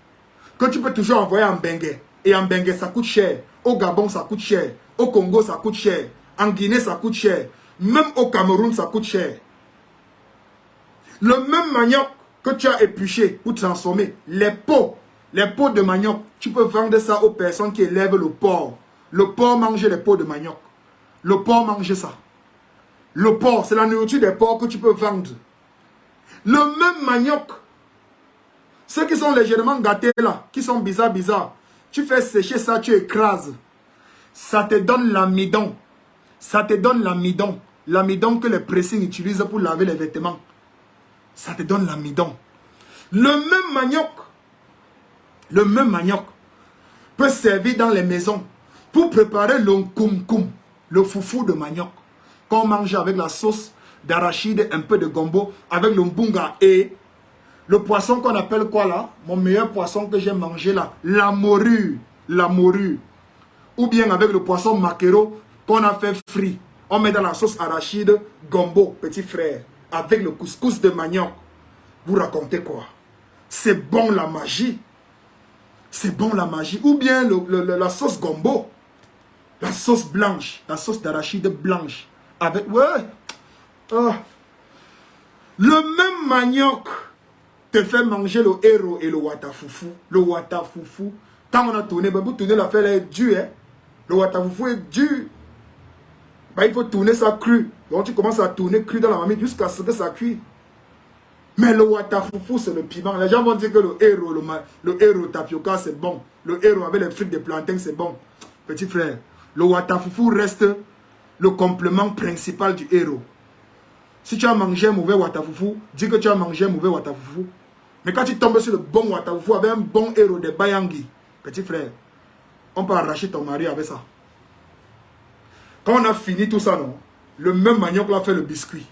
Que tu peux toujours envoyer en bengue. Et en bengue, ça coûte cher. Au Gabon, ça coûte cher. Au Congo, ça coûte cher. En Guinée, ça coûte cher. Même au Cameroun, ça coûte cher. Le même manioc que tu as épluché pour transformer. Les pots de manioc, tu peux vendre ça aux personnes qui élèvent le porc. Le porc mange les pots de manioc. Le porc mange ça. Le porc, c'est la nourriture des porcs que tu peux vendre. Le même manioc, ceux qui sont légèrement gâtés là, qui sont bizarres, tu fais sécher ça, tu écrases. Ça te donne l'amidon. Ça te donne l'amidon. L'amidon que les pressings utilisent pour laver les vêtements. Ça te donne l'amidon. Le même manioc peut servir dans les maisons pour préparer le koum-koum, le foufou de manioc. Qu'on mange avec la sauce d'arachide, un peu de gombo, avec le mbunga et le poisson qu'on appelle quoi là? Mon meilleur poisson que j'ai mangé là, la morue. Ou bien avec le poisson maquereau qu'on a fait frit. On met dans la sauce arachide, gombo, petit frère, avec le couscous de manioc. Vous racontez quoi? C'est bon la magie. C'est bon la magie. Ou bien la sauce gombo. La sauce blanche. La sauce d'arachide blanche. Avec... Ouais. Oh. Le même manioc te fait manger le héros et le watafoufou. Le watafoufou. Quand on a tourné, vous tournez l'affaire est dure. Hein? Le watafoufou est dur. Il faut tourner ça cru. Donc tu commences à tourner cru dans la marmite jusqu'à ce que ça cuit. Mais le watafoufou, c'est le piment. Les gens vont dire que le héros tapioca, c'est bon. Le héros avec les frites de plantain, c'est bon. Petit frère, le watafoufou reste le complément principal du héros. Si tu as mangé un mauvais watafoufou, dis que tu as mangé un mauvais watafoufou. Mais quand tu tombes sur le bon watafoufou avec un bon héros de Bayangui, petit frère, on peut arracher ton mari avec ça. Quand on a fini tout ça, non, le même manioc là fait le biscuit.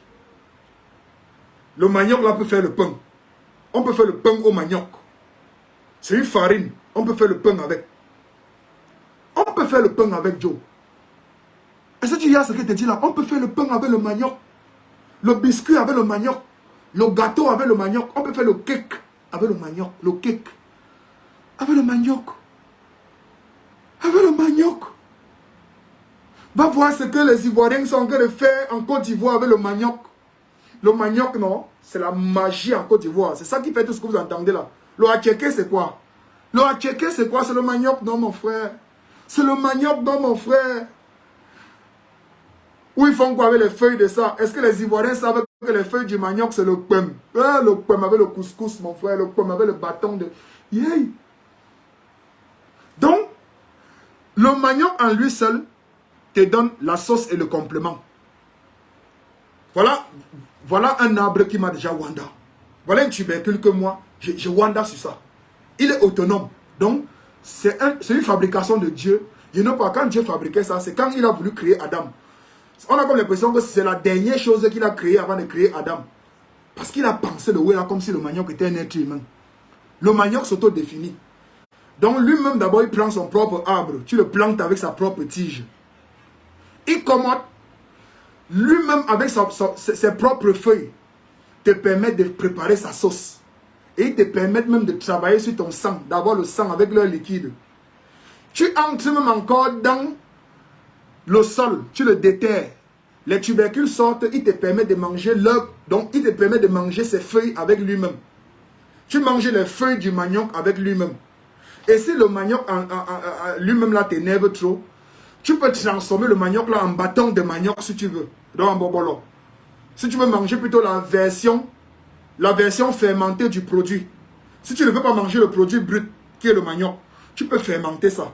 Le manioc là peut faire le pain. On peut faire le pain au manioc. C'est une farine. On peut faire le pain avec. On peut faire le pain avec Joe. Est-ce que tu y as ce que je te dis là? On peut faire le pain avec le manioc. Le biscuit avec le manioc. Le gâteau avec le manioc. On peut faire le cake avec le manioc. Le cake. Avec le manioc. Avec le manioc. Va voir ce que les Ivoiriens sont en train de faire en Côte d'Ivoire avec le manioc. Le manioc, non, c'est la magie en Côte d'Ivoire. C'est ça qui fait tout ce que vous entendez là. Le hacheke, c'est quoi? Le hacheke, c'est quoi? C'est le manioc, non, mon frère. C'est le manioc, non, mon frère. Où ils font quoi avec les feuilles de ça? Est-ce que les Ivoiriens savent que les feuilles du manioc, c'est le pomme. Le pomme avec le couscous, mon frère. Le pomme avec le bâton de... Yeah. Donc, le manioc en lui seul te donne la sauce et le complément. Voilà un arbre qui m'a déjà wanda. Voilà un tubercule que moi, j'ai wanda sur ça. Il est autonome. Donc, c'est une fabrication de Dieu. Je ne sais pas, quand Dieu fabriquait ça, c'est quand il a voulu créer Adam. On a comme l'impression que c'est la dernière chose qu'il a créée avant de créer Adam. Parce qu'il a pensé le là comme si le manioc était un être humain. Le manioc s'auto-définit. Donc lui-même d'abord il prend son propre arbre. Tu le plantes avec sa propre tige. Il commode. Lui-même avec ses propres feuilles te permet de préparer sa sauce. Et il te permet même de travailler sur ton sang. D'avoir le sang avec leur liquide. Tu entres même encore dans le sol. Tu le déterres. Les tubercules sortent. Il te permet de manger l'herbe. Donc il te permet de manger ses feuilles avec lui-même. Tu manges les feuilles du manioc avec lui-même. Et si le manioc lui-même là t'énerve trop, tu peux transformer le manioc là en bâton de manioc si tu veux. Dans un bobolo. Si tu veux manger plutôt la version fermentée du produit. Si tu ne veux pas manger le produit brut qui est le manioc, tu peux fermenter ça.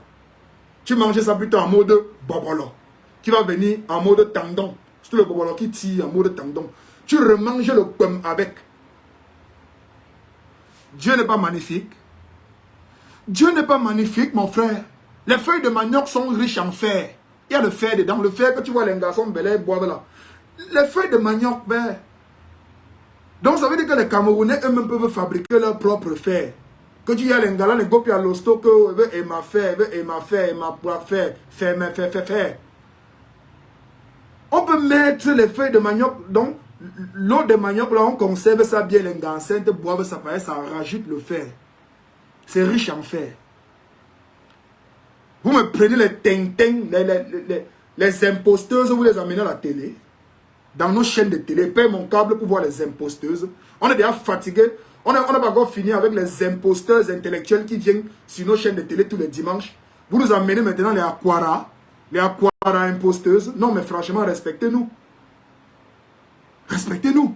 Tu manges ça plutôt en mode bobolo. Qui va venir en mode tendon. C'est le bobolo qui tire en mode tendon. Tu remanges le pomme avec. Dieu n'est pas magnifique. Dieu n'est pas magnifique, mon frère. Les feuilles de manioc sont riches en fer. Il y a le fer dedans. Le fer que tu vois les garçons belés boivent là. Les feuilles de manioc, ben. Donc ça veut dire que les Camerounais eux-mêmes peuvent fabriquer leur propre fer. Que tu y as les gars là, les gopis à l'hosto, que et ma fer, et ma poire fer. On peut mettre les feuilles de manioc, donc l'eau de manioc là, on conserve ça bien, les gars enceintes boivent ça, ça rajoute le fer. C'est riche en fer. Vous me prenez les tintins, les imposteuses, vous les amenez à la télé. Dans nos chaînes de télé, paye mon câble pour voir les imposteuses. On est déjà fatigué. On n'a pas encore fini avec les imposteurs intellectuels qui viennent sur nos chaînes de télé tous les dimanches. Vous nous amenez maintenant les aquara imposteuses. Non, mais franchement, respectez-nous. Respectez-nous.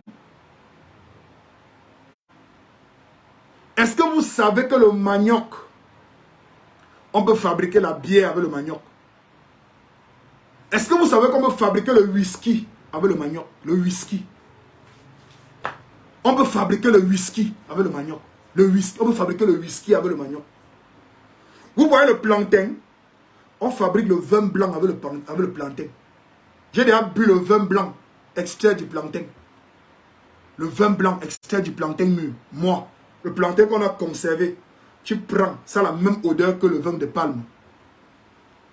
Est-ce que vous savez que le manioc, on peut fabriquer la bière avec le manioc? Est-ce que vous savez qu'on peut fabriquer le whisky avec le manioc? Le whisky. On peut fabriquer le whisky avec le manioc. On peut fabriquer le whisky avec le manioc. Vous voyez le plantain? On fabrique le vin blanc avec le plantain. J'ai déjà bu le vin blanc extrait du plantain. Le vin blanc extrait du plantain mûr. Moi, le plantain qu'on a conservé, tu prends, ça a la même odeur que le vin de palme.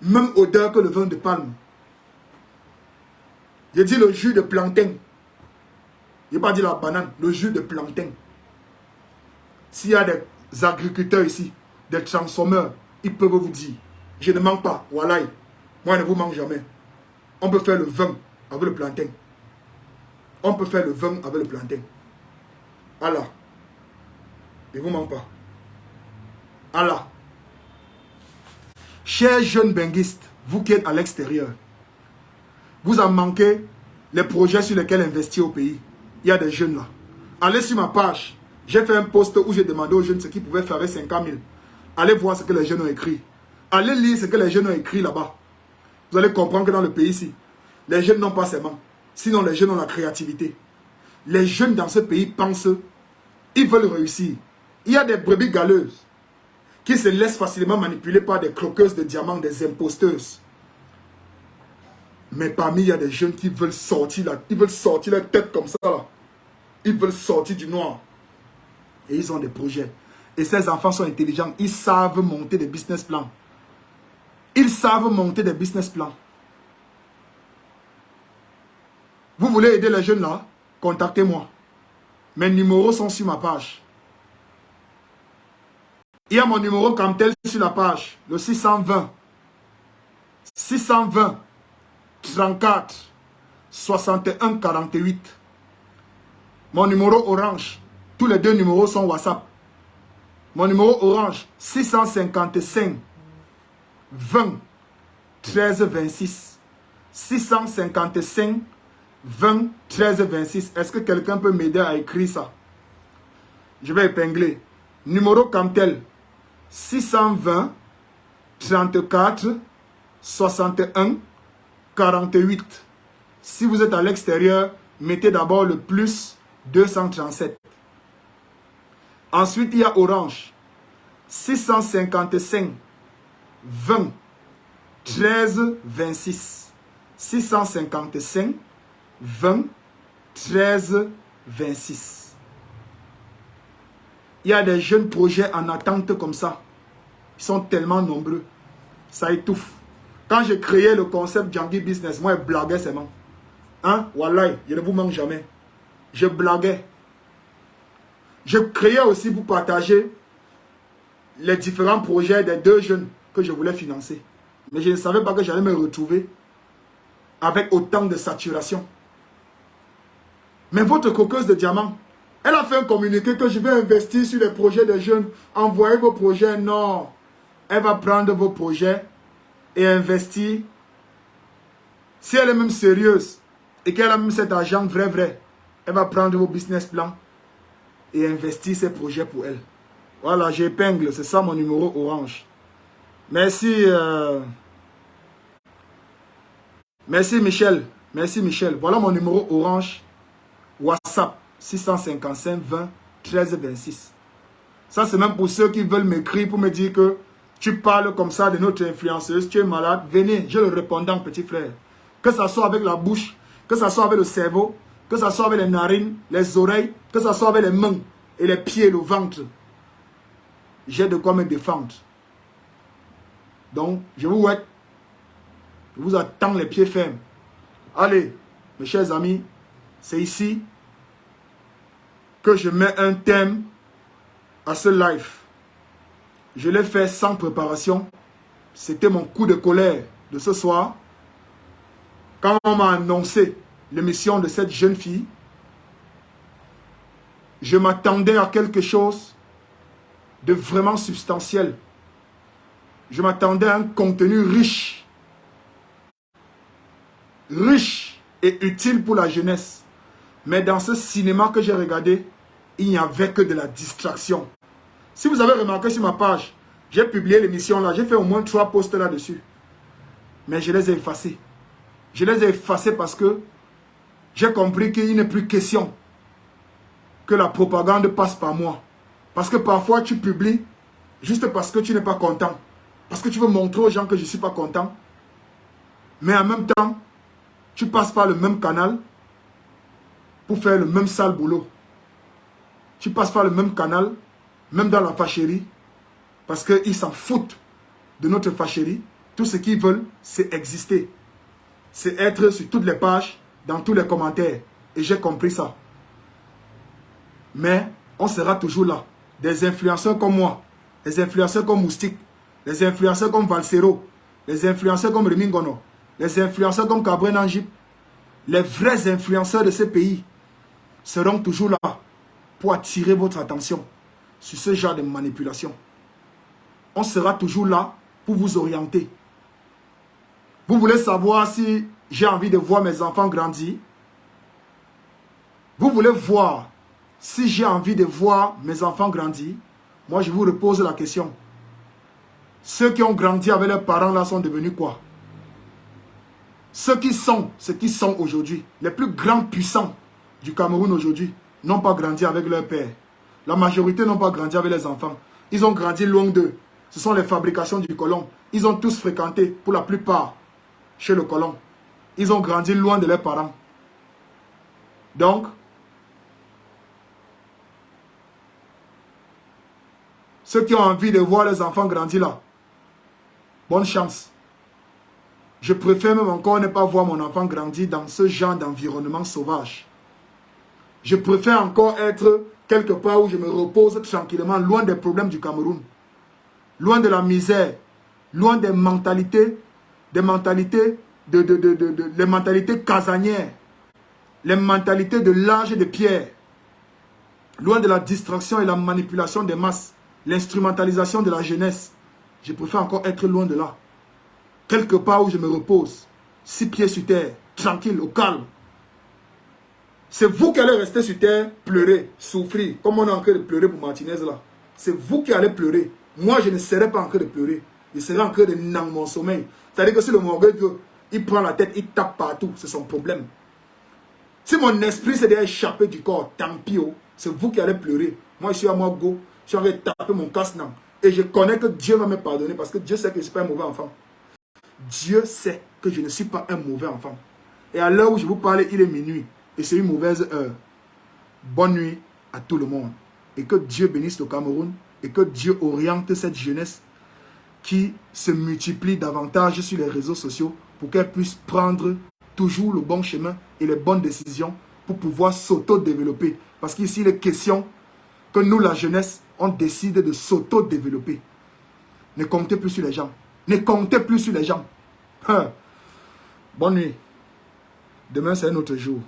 Même odeur que le vin de palme. J'ai dit le jus de plantain. Je n'ai pas dit la banane, le jus de plantain. S'il y a des agriculteurs ici, des transformeurs, ils peuvent vous dire. Je ne mens pas, voilà. Moi, je ne vous mens jamais. On peut faire le vin avec le plantain. On peut faire le vin avec le plantain. Allah. Je ne vous mens pas. Allah. Chers jeunes benguistes, vous qui êtes à l'extérieur, vous en manquez les projets sur lesquels investir au pays. Il y a des jeunes là. Allez sur ma page. J'ai fait un post où j'ai demandé aux jeunes ce qu'ils pouvaient faire avec 50 000. Allez voir ce que les jeunes ont écrit. Allez lire ce que les jeunes ont écrit là-bas. Vous allez comprendre que dans le pays ici, les jeunes n'ont pas seulement. Sinon, les jeunes ont la créativité. Les jeunes dans ce pays pensent, ils veulent réussir. Il y a des brebis galeuses qui se laissent facilement manipuler par des croqueuses de diamants, des imposteuses. Mais parmi, il y a des jeunes qui veulent sortir là. Ils veulent sortir leur tête comme ça là. Ils veulent sortir du noir. Et ils ont des projets. Et ces enfants sont intelligents. Ils savent monter des business plans. Ils savent monter des business plans. Vous voulez aider les jeunes là? Contactez-moi. Mes numéros sont sur ma page. Il y a mon numéro comme tel sur la page. Le 620. 620. 34 61 48. Mon numéro orange. Tous les deux numéros sont WhatsApp. Mon numéro orange 655 20 13 26. 655 20 13 26. Est-ce que quelqu'un peut m'aider à écrire ça? Je vais épingler. Numéro comme tel 620 34 61 48. Si vous êtes à l'extérieur, mettez d'abord le plus 237. Ensuite, il y a Orange. 655 20 13 26. 655 20 13 26. Il y a des jeunes projets en attente comme ça. Ils sont tellement nombreux. Ça étouffe. Quand j'ai créé le concept Djangui Business, moi je blaguais seulement. Hein? Wallahi, je ne vous manque jamais. Je blaguais. Je créais aussi pour partager les différents projets des 2 jeunes que je voulais financer. Mais je ne savais pas que j'allais me retrouver avec autant de saturation. Mais votre coqueuse de diamant, elle a fait un communiqué que je vais investir sur les projets des jeunes. Envoyez vos projets. Non. Elle va prendre vos projets et investir. Si elle est même sérieuse et qu'elle a même cet argent vrai, elle va prendre vos business plans et investir ces projets pour elle. Voilà, j'épingle. C'est ça mon numéro Orange. Merci. Merci Michel. Merci Michel. Voilà mon numéro Orange. WhatsApp 655 20 13 26. Ça c'est même pour ceux qui veulent m'écrire pour me dire que tu parles comme ça de notre influenceuse, tu es malade. Venez, je le répondant petit frère. Que ça soit avec la bouche, que ça soit avec le cerveau, que ça soit avec les narines, les oreilles, que ça soit avec les mains et les pieds, le ventre. J'ai de quoi me défendre. Donc, je vous souhaite. Je vous attends les pieds fermes. Allez, mes chers amis, c'est ici que je mets un thème à ce live. Je l'ai fait sans préparation. C'était mon coup de colère de ce soir. Quand on m'a annoncé l'émission de cette jeune fille, je m'attendais à quelque chose de vraiment substantiel. Je m'attendais à un contenu riche. Riche et utile pour la jeunesse. Mais dans ce cinéma que j'ai regardé, il n'y avait que de la distraction. Si vous avez remarqué sur ma page, j'ai publié l'émission là, j'ai fait au moins 3 posts là-dessus. Mais je les ai effacés. Je les ai effacés parce que j'ai compris qu'il n'est plus question que la propagande passe par moi. Parce que parfois tu publies juste parce que tu n'es pas content. Parce que tu veux montrer aux gens que je ne suis pas content. Mais en même temps, tu passes par le même canal pour faire le même sale boulot. Tu passes par le même canal, même dans la fâcherie, parce qu'ils s'en foutent de notre fâcherie. Tout ce qu'ils veulent, c'est exister. C'est être sur toutes les pages, dans tous les commentaires. Et j'ai compris ça. Mais on sera toujours là. Des influenceurs comme moi, des influenceurs comme Moustique, les influenceurs comme Valsero, les influenceurs comme Rémi Ngono, les influenceurs comme Cabré Nanjip, les vrais influenceurs de ce pays seront toujours là pour attirer votre attention sur ce genre de manipulation. On sera toujours là pour vous orienter. Vous voulez savoir si j'ai envie de voir mes enfants grandir? Vous voulez voir si j'ai envie de voir mes enfants grandir? Moi, je vous repose la question. Ceux qui ont grandi avec leurs parents là sont devenus quoi? Ceux qui sont aujourd'hui, les plus grands puissants du Cameroun aujourd'hui, n'ont pas grandi avec leur père. La majorité n'ont pas grandi avec les enfants. Ils ont grandi loin d'eux. Ce sont les fabrications du colon. Ils ont tous fréquenté, pour la plupart, chez le colon. Ils ont grandi loin de leurs parents. Donc, ceux qui ont envie de voir les enfants grandir là, bonne chance. Je préfère même encore ne pas voir mon enfant grandir dans ce genre d'environnement sauvage. Je préfère encore être quelque part où je me repose tranquillement, loin des problèmes du Cameroun, loin de la misère, loin des mentalités, les mentalités casanières, les mentalités de l'âge de pierre, loin de la distraction et la manipulation des masses, l'instrumentalisation de la jeunesse. Je préfère encore être loin de là. Quelque part où je me repose, 6 pieds sur terre, tranquille, au calme. C'est vous qui allez rester sur terre, pleurer, souffrir, comme on est en train de pleurer pour Martinez là. C'est vous qui allez pleurer. Moi, je ne serai pas en train de pleurer. Je serai en train de nanger mon sommeil. C'est-à-dire que si le Morgan, il prend la tête, il tape partout, c'est son problème. Si mon esprit s'est déjà échappé du corps, tant pis, c'est vous qui allez pleurer. Moi, je suis à moi, go, je suis en train de taper mon casse-nan. Et je connais que Dieu va me pardonner parce que Dieu sait que je ne suis pas un mauvais enfant. Dieu sait que je ne suis pas un mauvais enfant. Et à l'heure où je vous parle, il est minuit. Et c'est une mauvaise heure. Bonne nuit à tout le monde. Et que Dieu bénisse le Cameroun. Et que Dieu oriente cette jeunesse qui se multiplie davantage sur les réseaux sociaux pour qu'elle puisse prendre toujours le bon chemin et les bonnes décisions pour pouvoir s'auto-développer. Parce qu'ici, il est question que nous, la jeunesse, on décide de s'auto-développer. Ne comptez plus sur les gens. Ne comptez plus sur les gens. Bonne nuit. Demain, c'est un autre jour.